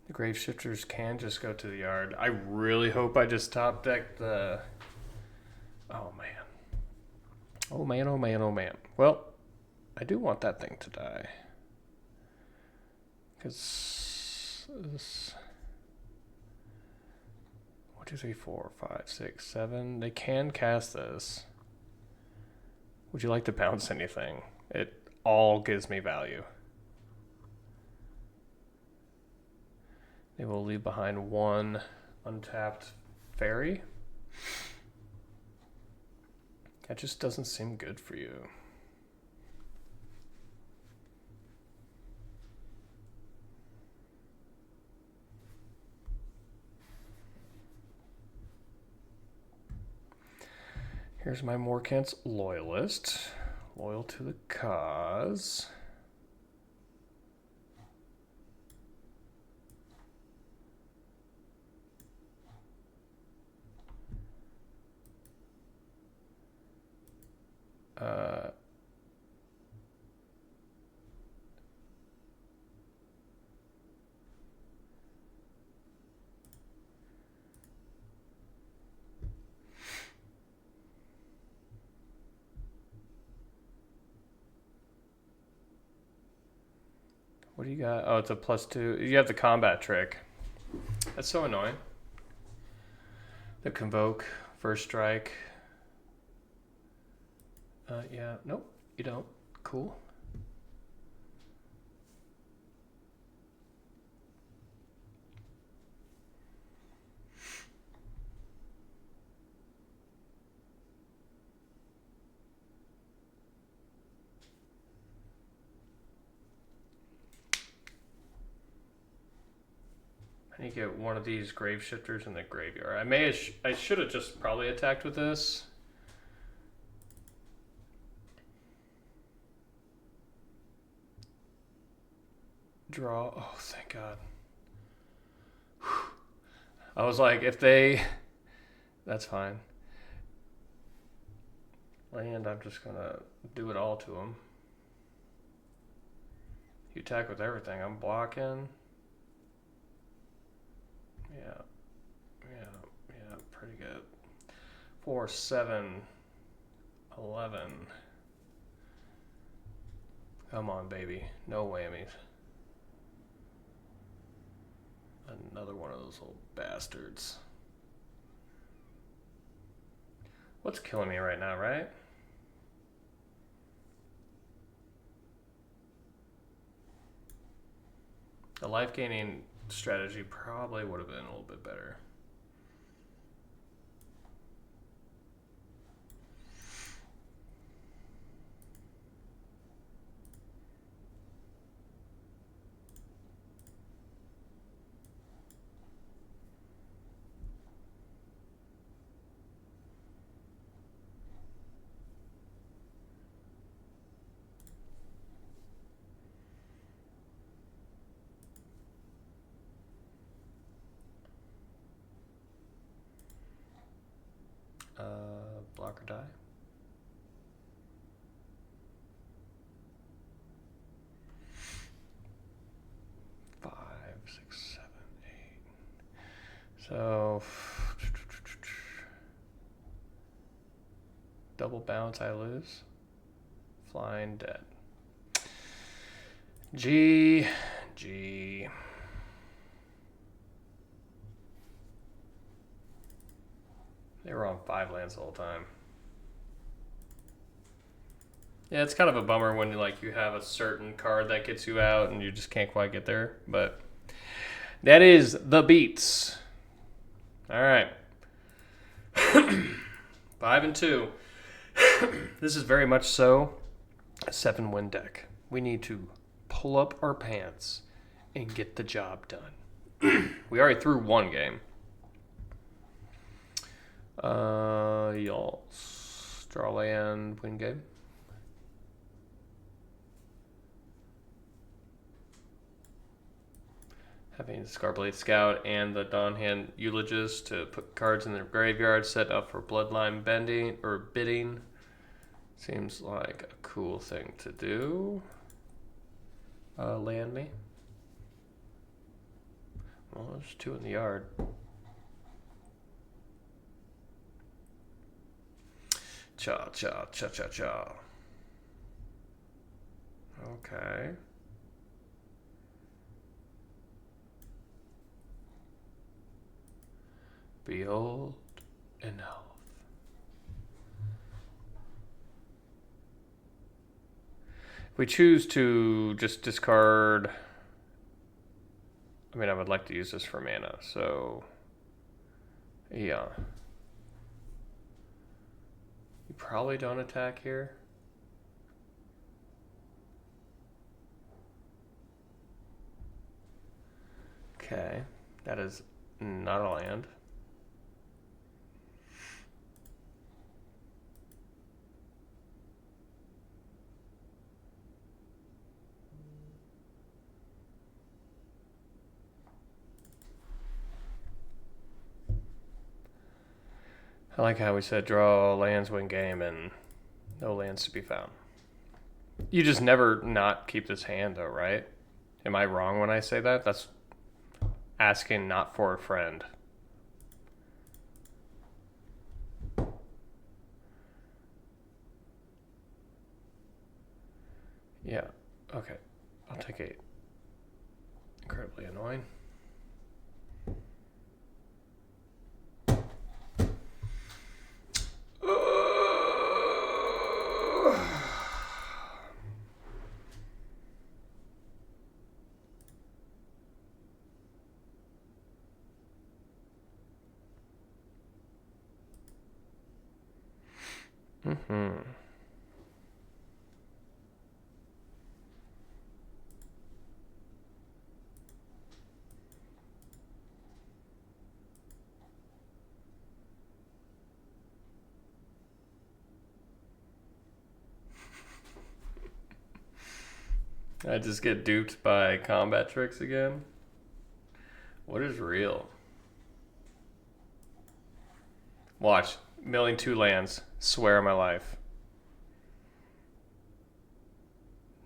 Speaker 1: The grave shifters can just go to the yard. I really hope I just top deck the... Oh man. Oh man, oh man, oh man. Well, I do want that thing to die. Because this... 1, 2, 3, 4, 5, 6, 7. They can cast this. Would you like to bounce anything? It all gives me value. They will leave behind 1 untapped fairy. That just doesn't seem good for you. Here's my Morkant's Loyalist. Loyal to the cause. What do you got? Oh, it's a +2. You have the combat trick. That's so annoying. The Convoke, First Strike. Yeah, nope, you don't. Cool. I need to get one of these grave shifters in the graveyard. I should have just probably attacked with this. Draw. Oh, thank God. Whew. I was like, if they... That's fine. Land, I'm just going to do it all to them. You attack with everything. I'm blocking. Yeah. Pretty good. 4, 7, 11. Come on, baby. No whammies. Another one of those little bastards. What's killing me right now, right? The life gaining strategy probably would have been a little bit better. Block or die. Five, 6, 7, 8. So double bounce, I lose. Flying dead. G. They were on 5 lands the whole time. Yeah, it's kind of a bummer when you have a certain card that gets you out and you just can't quite get there. But that is the beats. All right. 5 and 2. This is very much so a 7-win deck. We need to pull up our pants and get the job done. We already threw 1 game. Y'all draw land, win game. Having Scarblade Scout and the Dawnhand Eulogist to put cards in their graveyard set up for Bloodline bending or bidding seems like a cool thing to do. Land me. Well, there's 2 in the yard. Cha. Okay. Behold in health. If we choose to just discard... I mean, I would like to use this for mana, so... Yeah. You probably don't attack here. Okay. That is not a land. I like how we said draw lands, win game, and no lands to be found. You just never not keep this hand, though, right? Am I wrong when I say that? That's asking not for a friend. Yeah, okay. I'll take 8. Incredibly annoying. I just get duped by combat tricks again. What is real? Watch. Milling 2 lands. Swear on my life.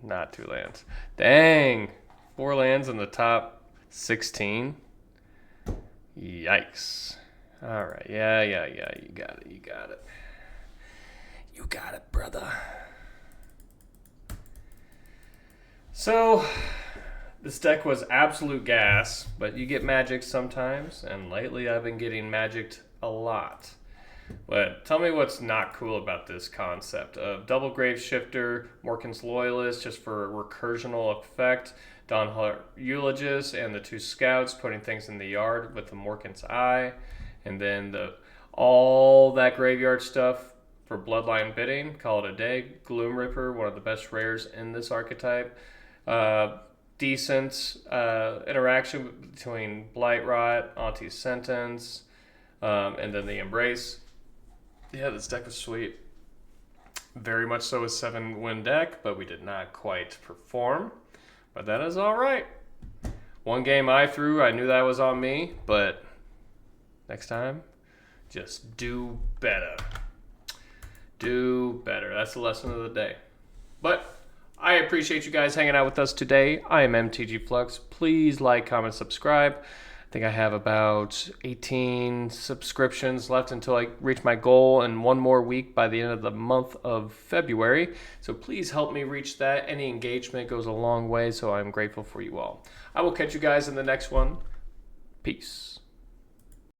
Speaker 1: Not 2 lands. Dang! 4 lands in the top 16. Yikes. Alright. Yeah. You got it. You got it, brother. So, this deck was absolute gas, but you get magic sometimes, and lately I've been getting magicked a lot. But tell me what's not cool about this concept of double grave shifter, Morkin's Loyalist just for recursional effect, Dawnhart Eulogist, and the 2 scouts putting things in the yard with the Morkin's Eye, and then all that graveyard stuff for Bloodline bidding. Call it a day. Gloom Ripper, one of the best rares in this archetype. Decent interaction between Blight Rot, Auntie's Sentence, and then the Embrace. Yeah, this deck was sweet. Very much so a 7-win deck, but we did not quite perform. But that is all right. One game I threw, I knew that was on me, but next time, just do better. Do better. That's the lesson of the day. But I appreciate you guys hanging out with us today. I am MTG Flux. Please like, comment, subscribe. I think I have about 18 subscriptions left until I reach my goal, and 1 more week by the end of the month of February. So please help me reach that. Any engagement goes a long way, so I'm grateful for you all. I will catch you guys in the next one. Peace.